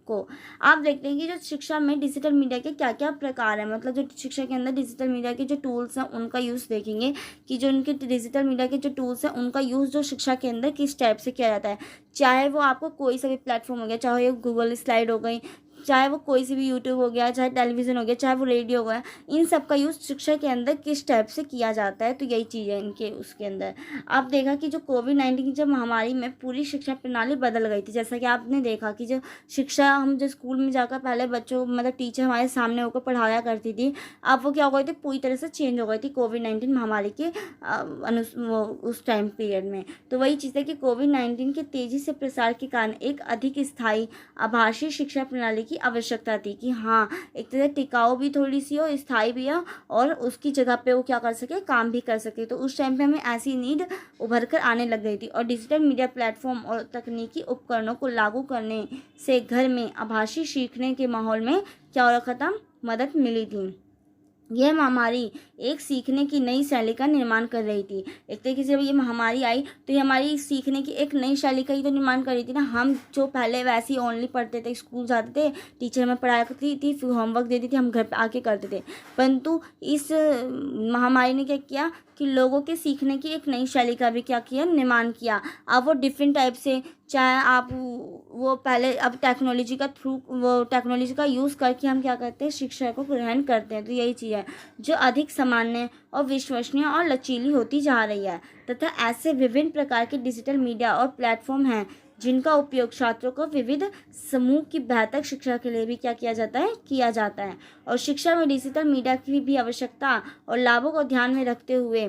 को। आप देखते हैं कि जो शिक्षा में डिजिटल मीडिया के क्या क्या प्रकार हैं, मतलब जो शिक्षा के अंदर डिजिटल मीडिया के जो टूल्स हैं उनका यूज़ देखेंगे कि जो उनके डिजिटल मीडिया के जो टूल्स हैं उनका यूज़ जो शिक्षा के अंदर किस टाइप से किया जाता है। चाहे वो आपको कोई सा भी प्लेटफॉर्म हो गया, चाहे वो गूगल स्लाइड हो गई, चाहे वो कोई सी भी यूट्यूब हो गया, चाहे टेलीविज़न हो गया, चाहे वो रेडियो हो गया, इन सब का यूज़ शिक्षा के अंदर किस टाइप से किया जाता है। तो यही चीज़ है इनके उसके अंदर। आप देखा कि जो कोविड-19 की जब महामारी में पूरी शिक्षा प्रणाली बदल गई थी, जैसा कि आपने देखा कि जो शिक्षा हम जो स्कूल में जाकर पहले बच्चों मतलब टीचर हमारे सामने होकर पढ़ाया करती थी, अब वो क्या हो गई थी, पूरी तरह से चेंज हो गई थी कोविड-19 महामारी के उस टाइम पीरियड में। तो वही चीज़ है कि कोविड-19 के तेज़ी से प्रसार के कारण एक अधिक स्थायी आभासी शिक्षा प्रणाली की आवश्यकता थी कि हाँ, एक तरह टिकाऊ भी थोड़ी सी हो, स्थायी भी हो, और उसकी जगह पे वो क्या कर सके, काम भी कर सके। तो उस टाइम पे हमें ऐसी नीड उभर कर आने लग गई थी, और डिजिटल मीडिया प्लेटफॉर्म और तकनीकी उपकरणों को लागू करने से घर में आभासी सीखने के माहौल में क्या हो रखा था, मदद मिली थी। यह महामारी एक सीखने की नई शैली का निर्माण कर रही थी। एक तरीके से जब ये महामारी आई तो ये हमारी सीखने की एक नई शैली का ही तो निर्माण कर रही थी ना। हम जो पहले वैसे ही ओनली पढ़ते थे, स्कूल जाते थे, टीचर हमें पढ़ाया करती थी, फिर होमवर्क देती थी, हम घर पे आके करते थे। परंतु इस महामारी ने क्या किया कि लोगों के सीखने की एक नई शैली का भी क्या किया, निर्माण किया। अब वो डिफरेंट टाइप से, चाहे आप वो पहले अब टेक्नोलॉजी का थ्रू वो टेक्नोलॉजी का यूज़ करके हम क्या करते हैं, शिक्षा को ग्रहण करते हैं। तो यही चीज़ है जो अधिक सामान्य और विश्वसनीय और लचीली होती जा रही है, तथा ऐसे विभिन्न प्रकार के डिजिटल मीडिया और प्लेटफॉर्म हैं जिनका उपयोग छात्रों को विविध समूह की बेहतर शिक्षा के लिए भी क्या किया जाता है। और शिक्षा में डिजिटल मीडिया की भी आवश्यकता और लाभों को ध्यान में रखते हुए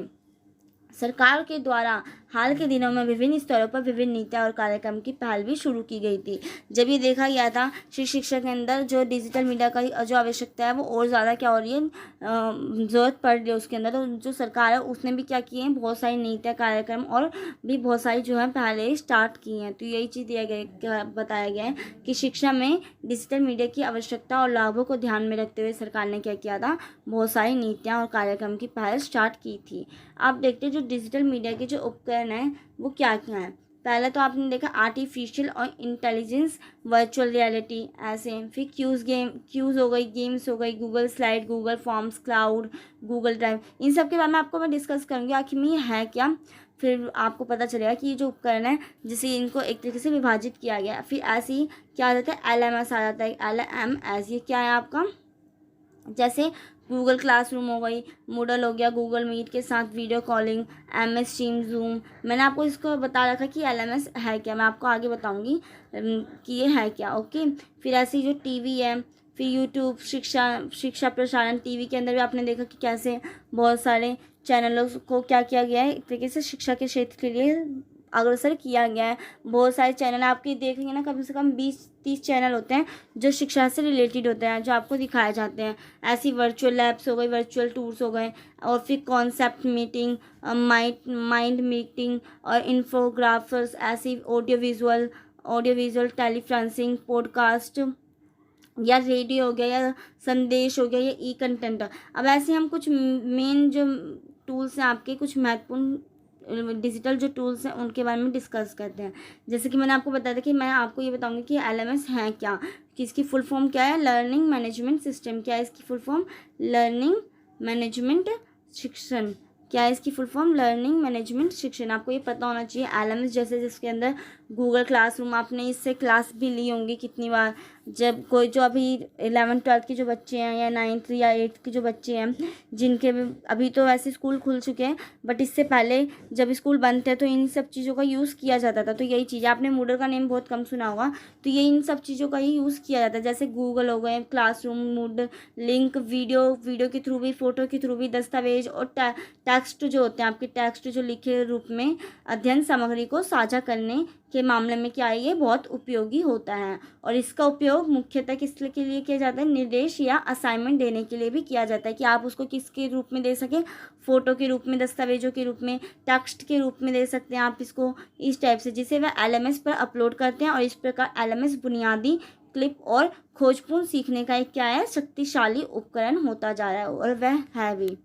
सरकार के द्वारा हाल के दिनों में विभिन्न स्तरों पर विभिन्न नीतियाँ और कार्यक्रम की पहल भी शुरू की गई थी। जब ये देखा गया था शिक्षा के अंदर जो डिजिटल मीडिया का जो आवश्यकता है वो और ज़्यादा क्या हो रही है, ज़रूरत पड़ रही है उसके अंदर। तो जो सरकार है उसने भी क्या किए हैं, बहुत सारी नीतियाँ, कार्यक्रम और भी बहुत सारी जो है पहले स्टार्ट की हैं। तो यही चीज़ बताया गया है कि शिक्षा में डिजिटल मीडिया की आवश्यकता और लाभों को ध्यान में रखते हुए सरकार ने क्या किया था, बहुत सारी नीतियाँ और कार्यक्रम की पहल स्टार्ट की थी। आप देखते हैं जो डिजिटल मीडिया के जो उपकरण हैं वो क्या क्या हैं। पहले तो आपने देखा आर्टिफिशियल और इंटेलिजेंस, वर्चुअल रियलिटी, ऐसे। फिर क्यूज़ हो गई, गेम्स हो गई, Google slide, Google forms, cloud, Google drive, इन सब के बारे में आपको मैं डिस्कस करूँगी आखिर में ये है क्या। फिर आपको पता चलेगा कि ये जो उपकरण है जिसे इनको एक तरीके से विभाजित किया गया। फिर ऐसे ही क्या आ जाता है, LMS आ जाता है। LMS ये क्या है आपका, जैसे गूगल क्लासरूम हो गई, मूडल हो गया, गूगल मीट के साथ video calling, MS team, zoom. मैंने आपको इसको बता रखा कि LMS है क्या, मैं आपको आगे बताऊंगी कि ये है क्या। ओके। फिर ऐसी जो टीवी है, फिर यूट्यूब, शिक्षा प्रसारण, टीवी के अंदर भी आपने देखा कि कैसे बहुत सारे चैनलों को क्या किया गया है, एक तरीके से शिक्षा के क्षेत्र के लिए अग्रसर किया गया है। बहुत सारे चैनल आपके देखेंगे ना, कम से कम 20-30 चैनल होते हैं जो शिक्षा से रिलेटेड होते हैं, जो आपको दिखाए जाते हैं। ऐसी वर्चुअल लैब्स हो गई, वर्चुअल टूर्स हो गए, और फिर कॉन्सेप्ट मीटिंग, माइंड मीटिंग, और इन्फोग्राफर्स, ऐसी ऑडियो विजुअल टेलीफ्रेंसिंग, पॉडकास्ट, या रेडियो हो गया, या संदेश हो गया, या ई कंटेंट। अब ऐसे हम कुछ मेन जो टूल्स हैं, आपके कुछ महत्वपूर्ण डिजिटल जो टूल्स हैं उनके बारे में डिस्कस करते हैं। जैसे कि मैंने आपको बताया था कि मैं आपको ये बताऊंगी कि LMS है क्या, कि इसकी फुल फॉर्म क्या है, लर्निंग मैनेजमेंट सिस्टम। क्या है इसकी फुल फॉर्म? लर्निंग मैनेजमेंट शिक्षण। क्या है इसकी फुल फॉर्म? लर्निंग मैनेजमेंट शिक्षण। आपको ये पता होना चाहिए। LMS जैसे जिसके अंदर गूगल क्लासरूम, आपने इससे क्लास भी ली होंगी कितनी बार। जब कोई जो अभी 11th-12th के जो बच्चे हैं, या 9th या 8th के जो बच्चे हैं, जिनके अभी तो वैसे स्कूल खुल चुके हैं, बट इससे पहले जब स्कूल बंद थे तो इन सब चीज़ों का यूज़ किया जाता था। तो यही चीज़, आपने मूडल का नेम बहुत कम सुना होगा, तो ये इन सब चीज़ों का ही यूज़ किया जाता है। जैसे गूगल हो गए, क्लासरूम, मूडल, लिंक, वीडियो के थ्रू भी, फोटो के थ्रू भी, दस्तावेज और टेक्स्ट जो होते हैं आपके, टेक्स्ट जो लिखे रूप में अध्ययन सामग्री को साझा करने के मामले में क्या है, ये बहुत उपयोगी होता है। और इसका उपयोग मुख्यतः किस के लिए किया जाता है? निर्देश या असाइनमेंट देने के लिए भी किया जाता है, कि आप उसको किसके रूप में दे सकें, फोटो के रूप में, दस्तावेजों के रूप में, टेक्स्ट के रूप में दे सकते हैं आप इसको, इस टाइप से, जिसे वह LMS पर अपलोड करते हैं। और इस प्रकार LMS बुनियादी क्लिप और खोजपूर्ण सीखने का एक क्या है, शक्तिशाली उपकरण होता जा रहा है, और वह है भी।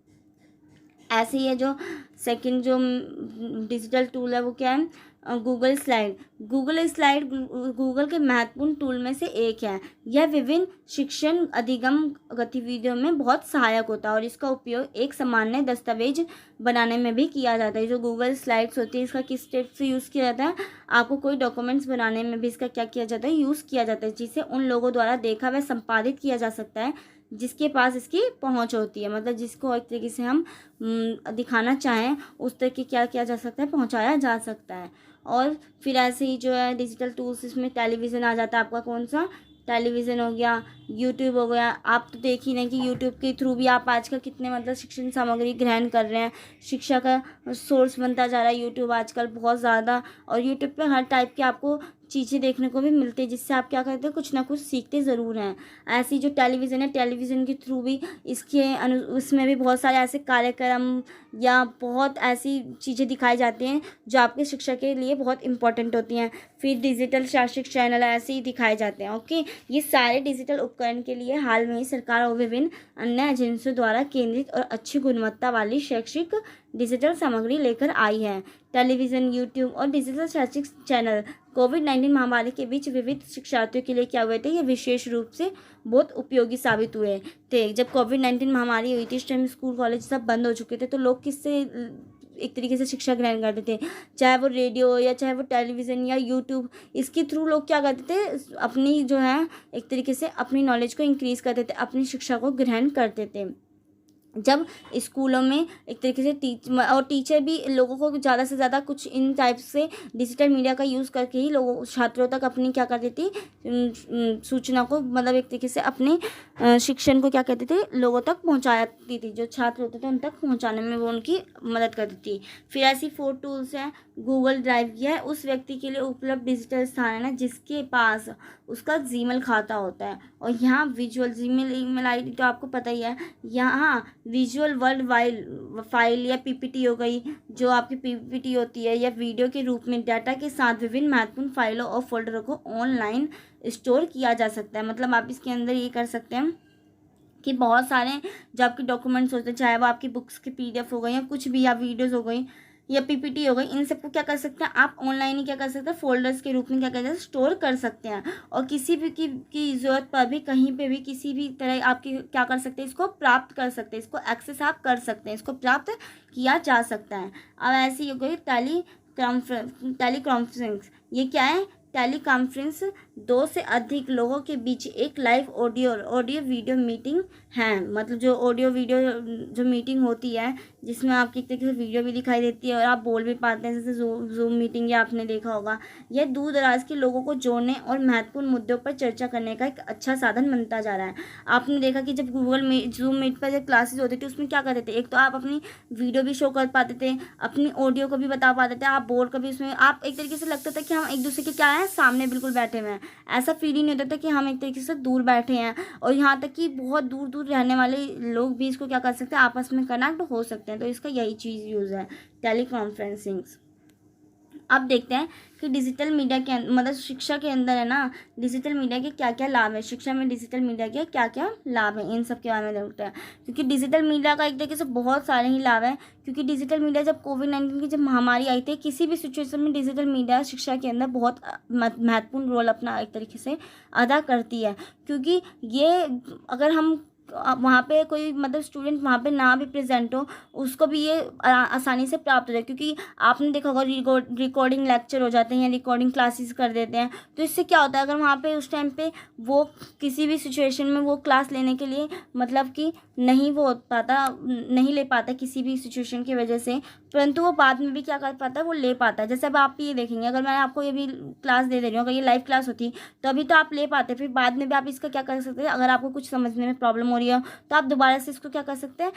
ऐसे ही है जो सेकंड जो डिजिटल टूल है वो क्या है? Google slide. गूगल के महत्वपूर्ण टूल में से एक है। यह विभिन्न शिक्षण अधिगम गतिविधियों में बहुत सहायक होता है, और इसका उपयोग एक सामान्य दस्तावेज बनाने में भी किया जाता है। जो गूगल स्लाइड्स होती है, इसका किस स्टेप से यूज़ किया जाता है? आपको कोई डॉक्यूमेंट्स बनाने में भी इसका क्या किया जाता है? यूज़ किया जाता है, जिसे उन लोगों द्वारा देखा व संपादित किया जा सकता है जिसके पास इसकी पहुंच होती है। मतलब जिसको एक तरीके से हम दिखाना चाहें, उस तक की क्या किया जा सकता है? पहुंचाया जा सकता है। और फिर ऐसे ही जो है डिजिटल टूल्स, इसमें टेलीविज़न आ जाता है आपका। कौन सा? टेलीविज़न हो गया, यूट्यूब हो गया। आप तो देख ही नहीं कि यूट्यूब के थ्रू भी आप आजकल कितने मतलब शिक्षण सामग्री ग्रहण कर रहे हैं। शिक्षा का सोर्स बनता जा रहा है यूट्यूब आजकल बहुत ज़्यादा। और यूट्यूब पे हर टाइप के आपको चीज़ें देखने को भी मिलती है, जिससे आप क्या करते हैं, कुछ ना कुछ सीखते ज़रूर हैं। ऐसी जो टेलीविज़न है, टेलीविज़न के थ्रू भी उसमें भी बहुत सारे ऐसे कार्यक्रम या बहुत ऐसी चीज़ें दिखाई जाती हैं जो आपके शिक्षा के लिए बहुत इंपॉर्टेंट होती हैं। फिर डिजिटल शैक्षिक चैनल ऐसे ही दिखाए जाते हैं। ओके, ये सारे डिजिटल उपकरण के लिए हाल में ही सरकार और विभिन्न अन्य एजेंसियों द्वारा केंद्रित और अच्छी गुणवत्ता वाली शैक्षिक डिजिटल सामग्री लेकर आई है। टेलीविज़न, यूट्यूब और डिजिटल शैक्षिक चैनल कोविड-19 महामारी के बीच विविध शिक्षार्थियों के लिए क्या हुए थे? ये विशेष रूप से बहुत उपयोगी साबित हुए थे। जब कोविड-19 महामारी हुई थी, इस टाइम स्कूल कॉलेज सब बंद हो चुके थे, तो लोग किससे एक तरीके से शिक्षा ग्रहण करते थे? चाहे वो रेडियो या चाहे वो टेलीविज़न या यूट्यूब, इसके थ्रू लोग क्या करते थे? अपनी जो है एक तरीके से अपनी नॉलेज को इंक्रीज़ करते थे, अपनी शिक्षा को ग्रहण करते थे। जब स्कूलों में एक तरीके से टीचर भी लोगों को ज़्यादा से ज़्यादा कुछ इन टाइप से डिजिटल मीडिया का यूज़ करके ही छात्रों तक अपनी क्या करती थी, सूचना को, मतलब एक तरीके से अपने शिक्षण को क्या कहते थे, लोगों तक पहुंचाती थी। जो छात्र होते थे उन तक पहुंचाने में वो उनकी मदद करती थी। फिर ऐसी 4 टूल्स हैं। गूगल ड्राइव, यह उस व्यक्ति के लिए उपलब्ध डिजिटल स्थान है ना जिसके पास उसका जीमेल खाता होता है। और यहाँ विजुअल ईमेल ID तो आपको पता ही है। यहाँ विजुअल वर्ड फाइल या PPT हो गई, जो आपकी PPT होती है, या वीडियो के रूप में डाटा के साथ विभिन्न महत्वपूर्ण फाइलों और फोल्डरों को ऑनलाइन स्टोर किया जा सकता है। मतलब आप इसके अंदर ये कर सकते हैं कि बहुत सारे जो आपके डॉक्यूमेंट्स होते हैं, चाहे वो आपकी बुक्स की PDF हो गई या कुछ भी, या वीडियोज़ हो गई या PPT हो गई, इन सबको क्या कर सकते हैं आप? ऑनलाइन ही क्या कर सकते हैं? फोल्डर्स के रूप में क्या कहते हैं, स्टोर कर सकते हैं। और किसी भी की ज़रूरत पर भी, कहीं पे भी, किसी भी तरह आपकी क्या कर सकते हैं, इसको प्राप्त कर सकते हैं, इसको एक्सेस आप कर सकते हैं, इसको प्राप्त किया जा सकता है। अब ऐसी हो गई टेली कॉन्फ्रेंस। ये क्या है? टेली कॉन्फ्रेंस 2 से अधिक लोगों के बीच एक लाइव ऑडियो वीडियो मीटिंग है। मतलब जो ऑडियो वीडियो जो मीटिंग होती है, जिसमें आपकी एक तरीके से वीडियो भी दिखाई देती है और आप बोल भी पाते हैं, जैसे जूम मीटिंग या आपने देखा होगा। यह दूर दराज के लोगों को जोड़ने और महत्वपूर्ण मुद्दों पर चर्चा करने का एक अच्छा साधन बनता जा रहा है। आपने देखा कि जब जूम मीट पर जब क्लासेस होती थी, उसमें क्या करते थे, एक तो आप अपनी वीडियो भी शो कर पाते थे, अपनी ऑडियो को भी बता पाते थे, आप बोल कर भी उसमें आप एक तरीके से लगता था कि हम एक दूसरे के क्या है, सामने बिल्कुल बैठे हुए हैं। ऐसा फील ही नहीं होता था कि हम एक तरीके से दूर बैठे हैं। और यहाँ तक कि बहुत दूर दूर रहने वाले लोग भी इसको क्या कर सकते हैं, आपस में कनेक्ट हो सकते हैं। तो इसका यही चीज़ यूज़ है, टेलीकॉन्फ्रेंसिंग। अब देखते हैं कि डिजिटल मीडिया के मतलब शिक्षा के अंदर है ना, डिजिटल मीडिया के क्या क्या लाभ है, शिक्षा में डिजिटल मीडिया के क्या क्या लाभ है, इन सब के बारे में देखते हैं। क्योंकि डिजिटल मीडिया का एक तरीके से बहुत सारे ही लाभ हैं। क्योंकि डिजिटल मीडिया जब कोविड-19 की जब महामारी आई थी, किसी भी सिचुएशन में डिजिटल मीडिया शिक्षा के अंदर बहुत महत्वपूर्ण रोल अपना एक तरीके से अदा करती है। क्योंकि ये अगर हम वहाँ पे कोई मतलब स्टूडेंट वहाँ पे ना भी प्रेजेंट हो, उसको भी ये आसानी से प्राप्त हो जाए। क्योंकि आपने देखा होगा रिकॉर्डिंग लेक्चर हो जाते हैं या रिकॉर्डिंग क्लासेस कर देते हैं। तो इससे क्या होता है, अगर वहाँ पे उस टाइम पे वो किसी भी सिचुएशन में वो क्लास लेने के लिए मतलब कि नहीं वो हो पाता, नहीं ले पाता किसी भी सिचुएशन की वजह से, परंतु वो बाद में भी क्या कर पाता है, वो ले पाता है। जैसे अब आप ये देखेंगे, अगर मैं आपको ये भी क्लास दे रही हूँ, अगर ये लाइव क्लास होती तो अभी तो आप ले पाते, फिर बाद में भी आप इसका क्या कर सकते हैं, अगर आपको कुछ समझने में प्रॉब्लम हो रही है तो आप दोबारा से इसको क्या कर सकते हैं,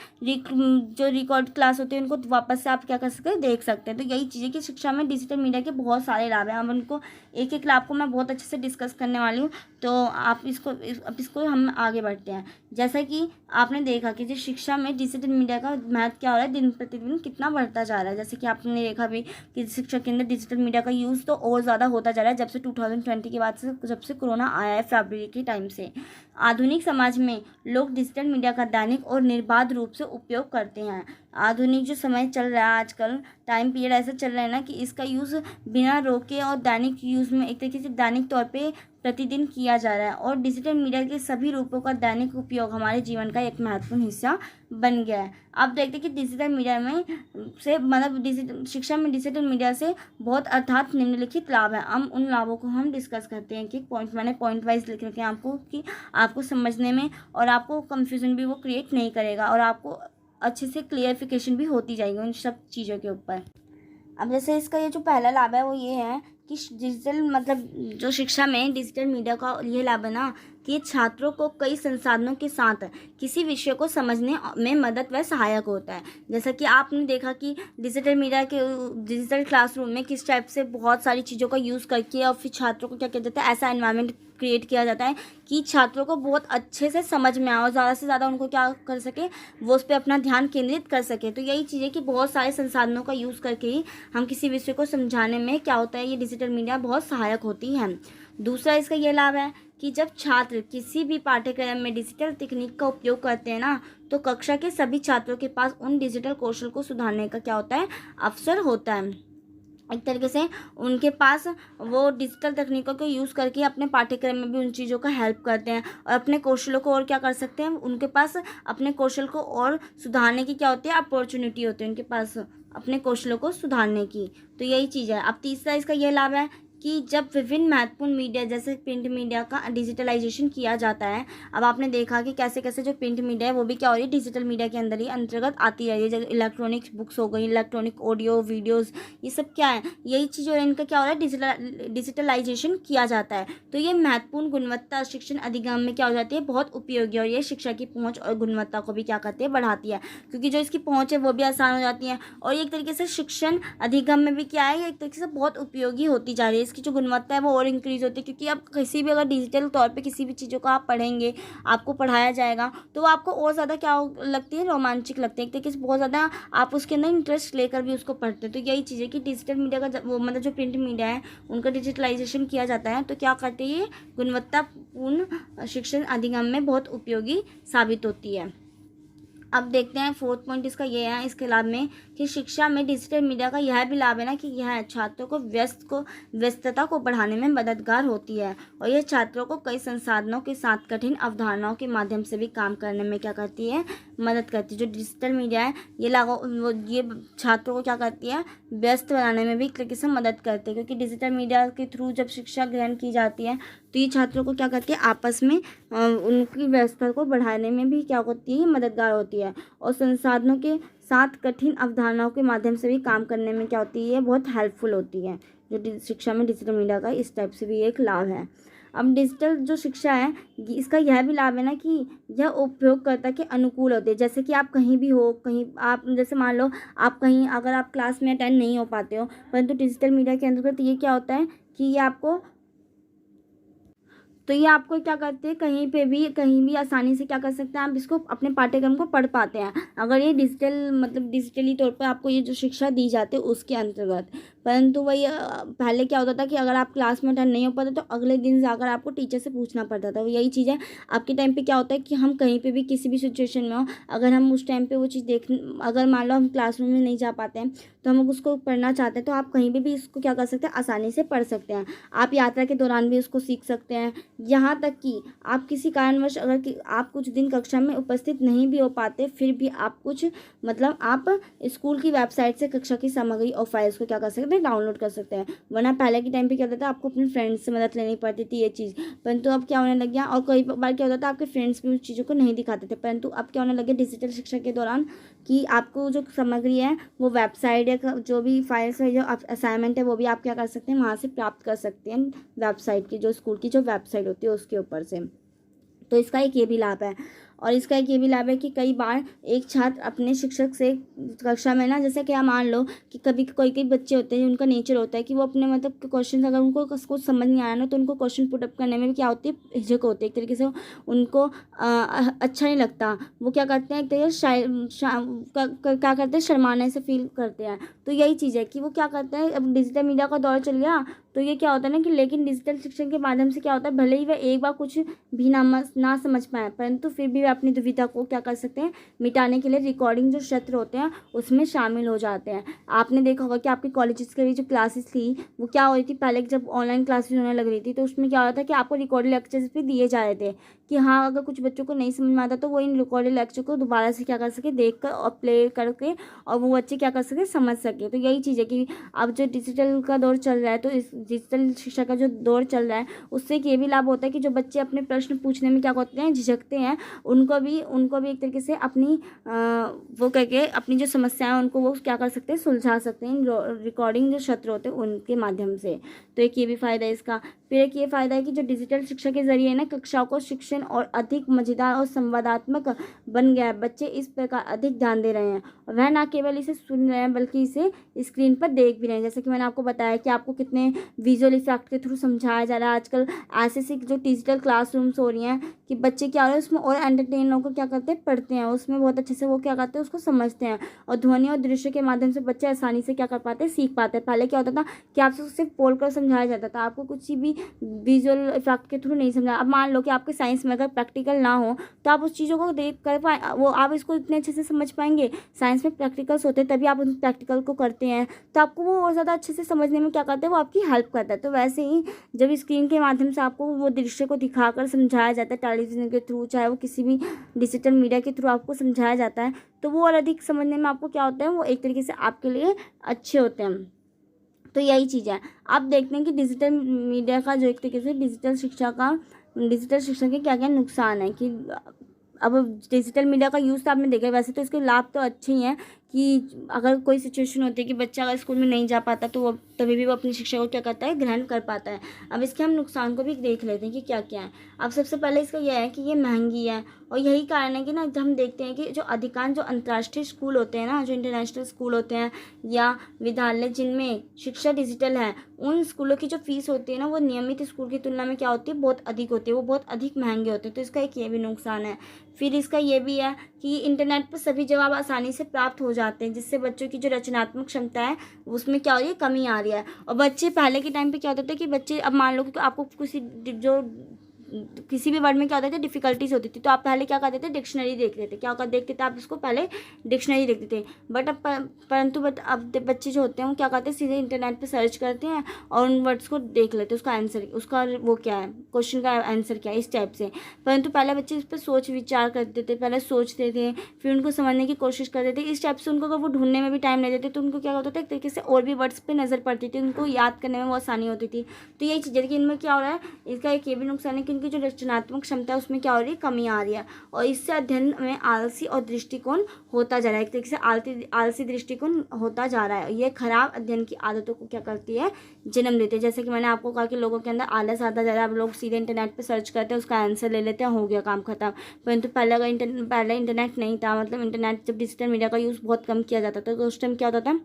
जो रिकॉर्ड क्लास होती है उनको वापस से आप क्या कर सकते हैं, देख सकते हैं। तो यही चीज़ है कि शिक्षा में डिजिटल मीडिया के बहुत सारे लाभ हैं। अब उनको एक एक लाभ को मैं बहुत अच्छे से डिस्कस करने वाली हूँ। तो आप इसको हम आगे बढ़ते हैं। जैसा कि आपने देखा कि जो शिक्षा में डिजिटल मीडिया का महत्व क्या हो रहा है, दिन प्रतिदिन कितना बढ़ता जा रहा है। जैसे कि आपने देखा भी कि शिक्षा के अंदर डिजिटल मीडिया का यूज़ तो और ज़्यादा होता जा रहा है जब से 2020 के बाद से, जब से कोरोना आया है फरवरी के टाइम से। आधुनिक समाज में लोग डिजिटल मीडिया का दैनिक और निर्बाध रूप से उपयोग करते हैं। आधुनिक जो समय चल रहा है आजकल, टाइम पीरियड ऐसा चल रहा है ना कि इसका यूज़ बिना रोके और दैनिक यूज़ में एक तरीके से दैनिक तौर पे प्रतिदिन किया जा रहा है। और डिजिटल मीडिया के सभी रूपों का दैनिक उपयोग हमारे जीवन का एक महत्वपूर्ण हिस्सा बन गया है। अब देखते हैं कि डिजिटल मीडिया में से मतलब शिक्षा में डिजिटल मीडिया से बहुत अर्थात निम्नलिखित लाभ हैं। हम उन लाभों को हम डिस्कस करते हैं कि मैंने पॉइंट वाइज लिख रखे हैं आपको, कि आपको समझने में और आपको कंफ्यूजन भी वो क्रिएट नहीं करेगा और आपको अच्छे से क्लियरिफिकेशन भी होती जाएगी उन सब चीज़ों के ऊपर। अब जैसे इसका ये जो पहला लाभ है वो ये है कि डिजिटल मतलब जो शिक्षा में डिजिटल मीडिया का ये लाभ है ना, कि छात्रों को कई संसाधनों के साथ किसी विषय को समझने में मदद व सहायक होता है। जैसा कि आपने देखा कि डिजिटल मीडिया के डिजिटल क्लासरूम में किस टाइप से बहुत सारी चीज़ों का यूज़ करके और फिर छात्रों को क्या किया जाता है, ऐसा एनवायरनमेंट क्रिएट किया जाता है कि छात्रों को बहुत अच्छे से समझ में आए और ज़्यादा से ज़्यादा उनको क्या कर सके, वो उस पर अपना ध्यान केंद्रित कर सके। तो यही चीज़ है कि बहुत सारे संसाधनों का यूज़ करके ही हम किसी विषय को समझाने में क्या होता है, ये डिजिटल मीडिया बहुत सहायक होती है। दूसरा इसका ये लाभ है कि जब छात्र किसी भी पाठ्यक्रम में डिजिटल तकनीक का उपयोग करते हैं ना, तो कक्षा के सभी छात्रों के पास उन डिजिटल कौशल को सुधारने का क्या होता है, अवसर होता है। एक तरीके से उनके पास वो डिजिटल तकनीकों को यूज़ करके अपने पाठ्यक्रम में भी उन चीज़ों का हेल्प करते हैं और अपने कौशलों को और क्या कर सकते हैं, उनके पास अपने कौशल को और सुधारने की क्या होती है, अपॉर्चुनिटी होती है उनके पास अपने कौशलों को सुधारने की। तो यही चीज़ है। अब तीसरा इसका यह लाभ है कि जब विभिन्न महत्वपूर्ण मीडिया जैसे प्रिंट मीडिया का डिजिटलाइजेशन किया जाता है। अब आपने देखा कि कैसे कैसे जो प्रिंट मीडिया है वो भी क्या हो रही है, डिजिटल मीडिया के अंदर ही अंतर्गत आती है। ये जैसे इलेक्ट्रॉनिक बुक्स हो गई, इलेक्ट्रॉनिक ऑडियो वीडियोज़, ये सब क्या है, यही चीज़ और इनका क्या हो रहा है, डिजिटलाइजेशन किया जाता है। तो ये महत्वपूर्ण गुणवत्ता शिक्षण अधिगम में क्या हो जाती है, बहुत उपयोगी, और ये शिक्षा की पहुँच और गुणवत्ता को भी क्या करती है, बढ़ाती है। क्योंकि जो इसकी पहुँच है वो भी आसान हो जाती है और एक तरीके से शिक्षण अधिगम में भी क्या है, एक तरीके से बहुत उपयोगी होती जा रही है। इसकी जो गुणवत्ता है वो और इंक्रीज़ होती है। क्योंकि आप किसी भी अगर डिजिटल तौर पे किसी भी चीज़ों को आप पढ़ेंगे, आपको पढ़ाया जाएगा, तो वो आपको और ज़्यादा क्या लगती है, रोमांचक लगती है। एक तरीके से बहुत ज़्यादा आप उसके अंदर इंटरेस्ट लेकर भी उसको पढ़ते हैं। तो यही चीज़ है कि डिजिटल मीडिया का वो मतलब जो प्रिंट मीडिया है उनका डिजिटलाइजेशन किया जाता है, तो क्या करते हैं, ये गुणवत्तापूर्ण शिक्षण अधिगम में बहुत उपयोगी साबित होती है। अब देखते हैं फोर्थ पॉइंट इसका ये है इसके लाभ में कि शिक्षा में डिजिटल मीडिया का यह भी लाभ है ना कि यह छात्रों को व्यस्तता को बढ़ाने में मददगार होती है और यह छात्रों को कई संसाधनों के साथ कठिन अवधारणाओं के माध्यम से भी काम करने में क्या करती है, मदद करती है। जो डिजिटल मीडिया है ये छात्रों को क्या करती है, व्यस्त बनाने में भी एक तरीके से मदद करती है, क्योंकि डिजिटल मीडिया के थ्रू जब शिक्षा ग्रहण की जाती है तो ये छात्रों को क्या करती है, आपस में उनकी व्यवस्था को बढ़ाने में भी क्या होती है, मददगार होती है और संसाधनों के साथ कठिन अवधारणाओं के माध्यम से भी काम करने में क्या होती है, बहुत हेल्पफुल होती है। जो शिक्षा में डिजिटल मीडिया का इस टाइप से भी एक लाभ है। अब डिजिटल जो शिक्षा है इसका यह भी लाभ है ना कि यह उपयोगकर्ता के अनुकूल होती है। जैसे कि आप कहीं भी हो, कहीं आप जैसे मान लो आप कहीं अगर आप क्लास में अटेंड नहीं हो पाते हो, परंतु डिजिटल मीडिया के अंतर्गत ये क्या होता है कि ये आपको क्या करते हैं, कहीं भी आसानी से क्या कर सकते हैं, आप इसको अपने पाठ्यक्रम को पढ़ पाते हैं अगर ये डिजिटली तौर पर आपको ये जो शिक्षा दी जाती है उसके अंतर्गत। परंतु वही पहले क्या होता था कि अगर आप क्लास में अटेंड नहीं हो पाते तो अगले दिन जाकर आपको टीचर से पूछना पड़ता था। यही चीज़ है आपके टाइम पे क्या होता है कि हम कहीं पे भी किसी भी सिचुएशन में हो, अगर हम उस टाइम पे वो चीज़ अगर मान लो हम क्लासरूम में नहीं जा पाते हैं तो हम उसको पढ़ना चाहते हैं तो आप कहीं भी इसको क्या कर सकते हैं, आसानी से पढ़ सकते हैं। आप यात्रा के दौरान भी उसको सीख सकते हैं। यहाँ तक कि आप किसी कारणवश आप कुछ दिन कक्षा में उपस्थित नहीं भी हो पाते, फिर भी आप आप स्कूल की वेबसाइट से कक्षा की सामग्री और फाइल्स को क्या कर सकते हैं, डाउनलोड कर सकते हैं। वरना पहले के टाइम पे क्या होता था, आपको अपने फ्रेंड्स से मदद लेनी पड़ती थी ये चीज़, परंतु अब क्या होने लग गया, और कई बार क्या होता था आपके फ्रेंड्स भी उस चीज़ों को नहीं दिखाते थे, परंतु अब क्या होने लगे डिजिटल शिक्षा के दौरान कि आपको जो सामग्री है वो वेबसाइट या जो भी फाइल्स है, जो असाइनमेंट है, वो भी आप क्या कर सकते हैं, वहाँ से प्राप्त कर सकते हैं वेबसाइट की, जो स्कूल की जो वेबसाइट होती है उसके ऊपर से। तो इसका एक ये भी लाभ है। और इसका एक ये भी लाभ है कि कई बार एक छात्र अपने शिक्षक से कक्षा में ना, जैसे कि आप मान लो कि कभी कोई बच्चे होते हैं जिनका नेचर होता है कि वो अपने क्वेश्चन अगर उनको कुछ समझ नहीं आया ना तो उनको क्वेश्चन पुटअप करने में भी क्या होती है, हिचक होती है। एक तरीके से उनको अच्छा नहीं लगता, वो क्या करते हैं, एक तरीके से क्या करते हैं, शर्माने से फील करते हैं। तो यही चीज़ है कि वो क्या करते हैं, अब डिजिटल मीडिया का दौर चल गया तो ये क्या होता है ना कि लेकिन डिजिटल शिक्षण के माध्यम से क्या होता है, भले ही वह एक बार कुछ भी ना समझ पाए, परंतु फिर भी वे अपनी दुविधा को क्या कर सकते हैं, मिटाने के लिए रिकॉर्डिंग जो सत्र होते हैं उसमें शामिल हो जाते हैं। आपने देखा होगा कि आपके कॉलेजेस के जो क्लासेस थी वो क्या हो रही थी, पहले जब ऑनलाइन क्लासेस होने लग रही थी तो उसमें क्या होता था कि आपको रिकॉर्डेड लेक्चर्स भी दिए जा रहे थे कि हाँ, अगर कुछ बच्चों को नहीं समझ में आता तो वो इन रिकॉर्डेड लेक्चर को दोबारा से क्या कर सके, देख कर और प्ले करके, और वो बच्चे क्या कर सके, समझ सके। तो यही चीज़ है कि अब जो डिजिटल का दौर चल रहा है, तो इस डिजिटल शिक्षा का जो दौर चल रहा है उससे ये भी लाभ होता है कि जो बच्चे अपने प्रश्न पूछने में क्या करते हैं, झिझकते हैं, उनको भी एक तरीके से अपनी वो करके अपनी जो समस्याएं उनको वो क्या कर सकते हैं, सुलझा सकते हैं रिकॉर्डिंग जो सत्र होते हैं उनके माध्यम से। तो एक ये भी फ़ायदा है इसका। फिर एक ये फ़ायदा है कि जो डिजिटल शिक्षा के ज़रिए ना कक्षाओं को शिक्षण और अधिक मज़ेदार और संवादात्मक बन गया है। बच्चे इस प्रकार अधिक ध्यान दे रहे हैं और वह ना केवल इसे सुन रहे हैं बल्कि इसे स्क्रीन पर देख भी रहे हैं। जैसे कि मैंने आपको बताया कि आपको कितने विजुअल इफेक्ट के थ्रू समझाया जा रहा है। आजकल ऐसे जो डिजिटल क्लासरूम्स हो रही हैं कि बच्चे क्या हो रहे हैं उसमें और एंटरटेन होकर क्या करते हैं, पढ़ते हैं, उसमें बहुत अच्छे से वो क्या करते हैं, उसको समझते हैं और ध्वनि और दृश्य के माध्यम से बच्चे आसानी से क्या कर पाते हैं, सीख पाते हैं। पहले क्या होता था कि आपसे सिर्फ बोलकर समझाया जाता था, आपको कुछ भी विजुअल इफेक्ट के थ्रू नहीं समझा। अब मान लो कि आपके साइंस में अगर प्रैक्टिकल ना हो तो आप उस चीज़ों को देख कर पाए, वो आप इसको इतने अच्छे से समझ पाएंगे। साइंस में प्रैक्टिकल्स होते हैं तभी आप उस प्रैक्टिकल को करते हैं, तो आपको वो और ज़्यादा अच्छे से समझने में क्या करता है, वो आपकी हेल्प करता है। तो वैसे ही जब स्क्रीन के माध्यम से आपको वो दृश्य को दिखाकर समझाया जाता है, टेलीविजन के थ्रू, चाहे वो किसी भी डिजिटल मीडिया के थ्रू आपको समझाया जाता है, तो वो और अधिक समझने में आपको क्या होता है, वो एक तरीके से आपके लिए अच्छे होते हैं। तो यही चीज़ है। आप देखते हैं कि डिजिटल मीडिया का जो एक तरीके से डिजिटल शिक्षा के क्या क्या नुकसान है कि अब डिजिटल मीडिया का यूज़ तो आपने देखा है, वैसे तो इसके लाभ तो अच्छे ही हैं कि अगर कोई सिचुएशन होती है कि बच्चा अगर स्कूल में नहीं जा पाता तो वो तभी भी वो अपनी शिक्षा को क्या करता है, ग्रहण कर पाता है। अब इसके हम नुकसान को भी देख लेते हैं कि क्या क्या है। अब सबसे पहले इसका यह है कि ये महंगी है और यही कारण है कि ना जब हम देखते हैं कि जो अधिकांश जो अंतर्राष्ट्रीय स्कूल होते हैं ना, जो इंटरनेशनल स्कूल होते हैं या विद्यालय जिनमें शिक्षा डिजिटल है, उन स्कूलों की जो फीस होती है ना वो नियमित स्कूल की तुलना में क्या होती है, बहुत अधिक होती है, वो बहुत अधिक महंगे होते हैं। तो इसका एक ये भी नुकसान है। फिर इसका ये भी है कि इंटरनेट पर सभी जवाब आसानी से प्राप्त हो जाते हैं, जिससे बच्चों की जो रचनात्मक क्षमता है उसमें क्या हो रही है, कमी आ रही है। और बच्चे पहले के टाइम पे क्या होता था कि बच्चे, अब मान लो कि आपको किसी जो किसी भी वर्ड में क्या होता था, डिफ़िकल्टीज होती थी, तो आप पहले क्या करते थे, डिक्शनरी देख लेते, क्या कर देखते थे आप उसको, पहले डिक्शनरी देखते थे। बट अब अब बच्चे जो होते हैं वो क्या करते हैं, सीधे इंटरनेट पे सर्च करते हैं और उन वर्ड्स को देख लेते हैं, उसका आंसर, उसका वो क्या है, क्वेश्चन का आंसर क्या है, इस टाइप से। परंतु पहले बच्चे इस पर सोच विचार करते थे, पहले सोचते थे, फिर उनको समझने की कोशिश करते थे, इस टाइप से उनको अगर वो ढूंढने में भी टाइम ले देते तो उनको क्या होता था, एक तरीके से और भी वर्ड्स पे नज़र पड़ती थी, उनको याद करने में बहुत आसानी होती थी। तो यही चीज़ है कि इनमें क्या हो रहा है, इसका एक ये भी नुकसान है कि उनकी जो रचनात्मक क्षमता है उसमें क्या हो रही है, कमी आ रही है, और इससे अध्ययन में आलसी और दृष्टिकोण होता जा रहा है, एक तरीके से आलसी दृष्टिकोण होता जा रहा है। ये खराब अध्ययन की आदतों को क्या करती है, जन्म देती है। जैसे कि मैंने आपको कहा कि लोगों के अंदर आलस आता जा रहा है, अब लोग सीधे इंटरनेट पर सर्च करते हैं, उसका आंसर ले लेते हैं, हो गया काम खत्म। परंतु पहले इंटरनेट नहीं था, मतलब इंटरनेट जब डिजिटल मीडिया का यूज़ बहुत कम किया जाता था, तो उस टाइम क्या होता था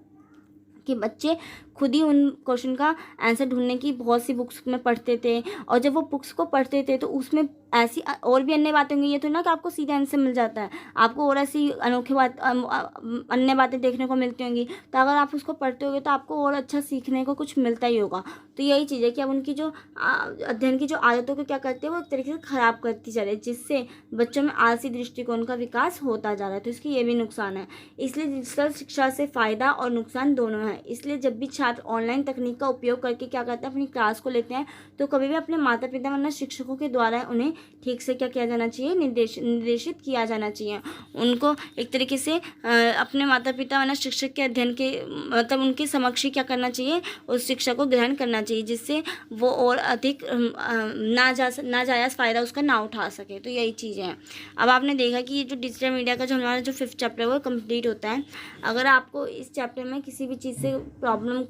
कि बच्चे खुद ही उन क्वेश्चन का आंसर ढूंढने की बहुत सी बुक्स में पढ़ते थे, और जब वो बुक्स को पढ़ते थे तो उसमें ऐसी और भी अन्य बातें होंगी, ये तो ना कि आपको सीधे आंसर मिल जाता है, आपको और ऐसी अनोखी अन्य बातें देखने को मिलती होंगी। तो अगर आप उसको पढ़ते होगे तो आपको और अच्छा सीखने को कुछ मिलता ही होगा। तो यही चीज़ है कि अब उनकी जो अध्ययन की जो आदतों को क्या करती है, वो एक तरीके से ख़राब करती जा रही है, जिससे बच्चों में आलसी दृष्टिकोण का विकास होता जा रहा है। तो इसकी ये भी नुकसान है। इसलिए डिजिटल शिक्षा से फ़ायदा और नुकसान दोनों है। इसलिए जब भी छात्र ऑनलाइन तकनीक का उपयोग करके क्या करते हैं, अपनी क्लास को लेते हैं, तो कभी भी अपने माता पिता वरना शिक्षकों के द्वारा उन्हें ठीक से क्या किया जाना चाहिए, निर्देशित किया जाना चाहिए। उनको एक तरीके से अपने माता पिता वरना शिक्षक के अध्ययन के मतलब उनके समक्ष ही क्या करना चाहिए, उस शिक्षा को ग्रहण करना चाहिए, जिससे वो और अधिक नाजायज़ फ़ायदा उसका ना उठा सके। तो यही चीज़ है। अब आपने देखा कि ये जो डिजिटल मीडिया का जो हमारा जो 5th चैप्टर है वो कंप्लीट होता है। अगर आपको इस चैप्टर में किसी भी चीज़ से प्रॉब्लम,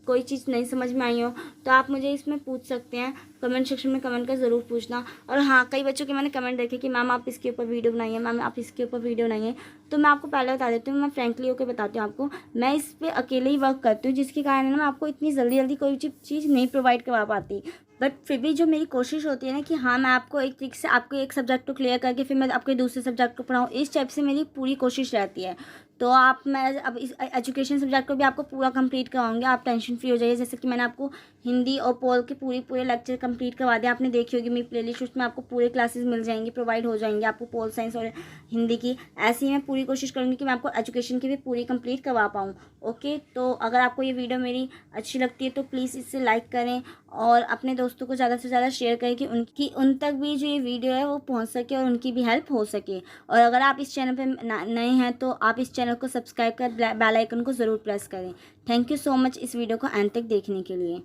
कोई चीज़ नहीं समझ में आई हो, तो आप मुझे इसमें पूछ सकते हैं, कमेंट सेक्शन में कमेंट कर ज़रूर पूछना। और हाँ, कई बच्चों के मैंने कमेंट देखे कि मैम आप इसके ऊपर वीडियो बनाइए, मैम आप इसके ऊपर वीडियो बनाइए। तो मैं आपको पहले बता देती हूँ, मैं फ्रैंकली होकर बताती हूँ आपको, मैं इस पर अकेले ही वर्क करती हूँ, जिसके कारण है ना मैं आपको इतनी जल्दी कोई चीज़ नहीं प्रोवाइड करवा पाती। बट फिर भी जो मेरी कोशिश होती है ना कि हाँ, मैं आपको एक तरीके से आपको एक सब्जेक्ट को क्लियर करके फिर मैं आपके दूसरे सब्जेक्ट को पढ़ाऊँ, इस टाइप से मेरी पूरी कोशिश रहती है। तो मैं अब इस एजुकेशन सब्जेक्ट को भी आपको पूरा कंप्लीट करवाऊंगी, आप टेंशन फ्री हो जाइए। जैसे कि मैंने आपको हिंदी और पोल के पूरे लेक्चर कंप्लीट करवा दिया, आपने देखी होगी मेरी प्लेलिस्ट, उसमें आपको पूरे क्लासेस मिल जाएंगी, प्रोवाइड हो जाएंगी आपको पोल साइंस और हिंदी की। ऐसे ही मैं पूरी कोशिश करूँगी कि मैं आपको एजुकेशन की भी पूरी कंप्लीट करवा पाऊँ। ओके, तो अगर आपको ये वीडियो मेरी अच्छी लगती है तो प्लीज़ इसे लाइक करें और अपने दोस्तों को ज़्यादा से ज़्यादा शेयर करें कि उन तक भी जो ये वीडियो है वो पहुंच सके और उनकी भी हेल्प हो सके। और अगर आप इस चैनल पे नए हैं तो आप इस चैनल को सब्सक्राइब कर बेल आइकन को ज़रूर प्रेस करें। थैंक यू सो मच इस वीडियो को एंड तक देखने के लिए।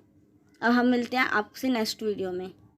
अब हम मिलते हैं आपसे नेक्स्ट वीडियो में।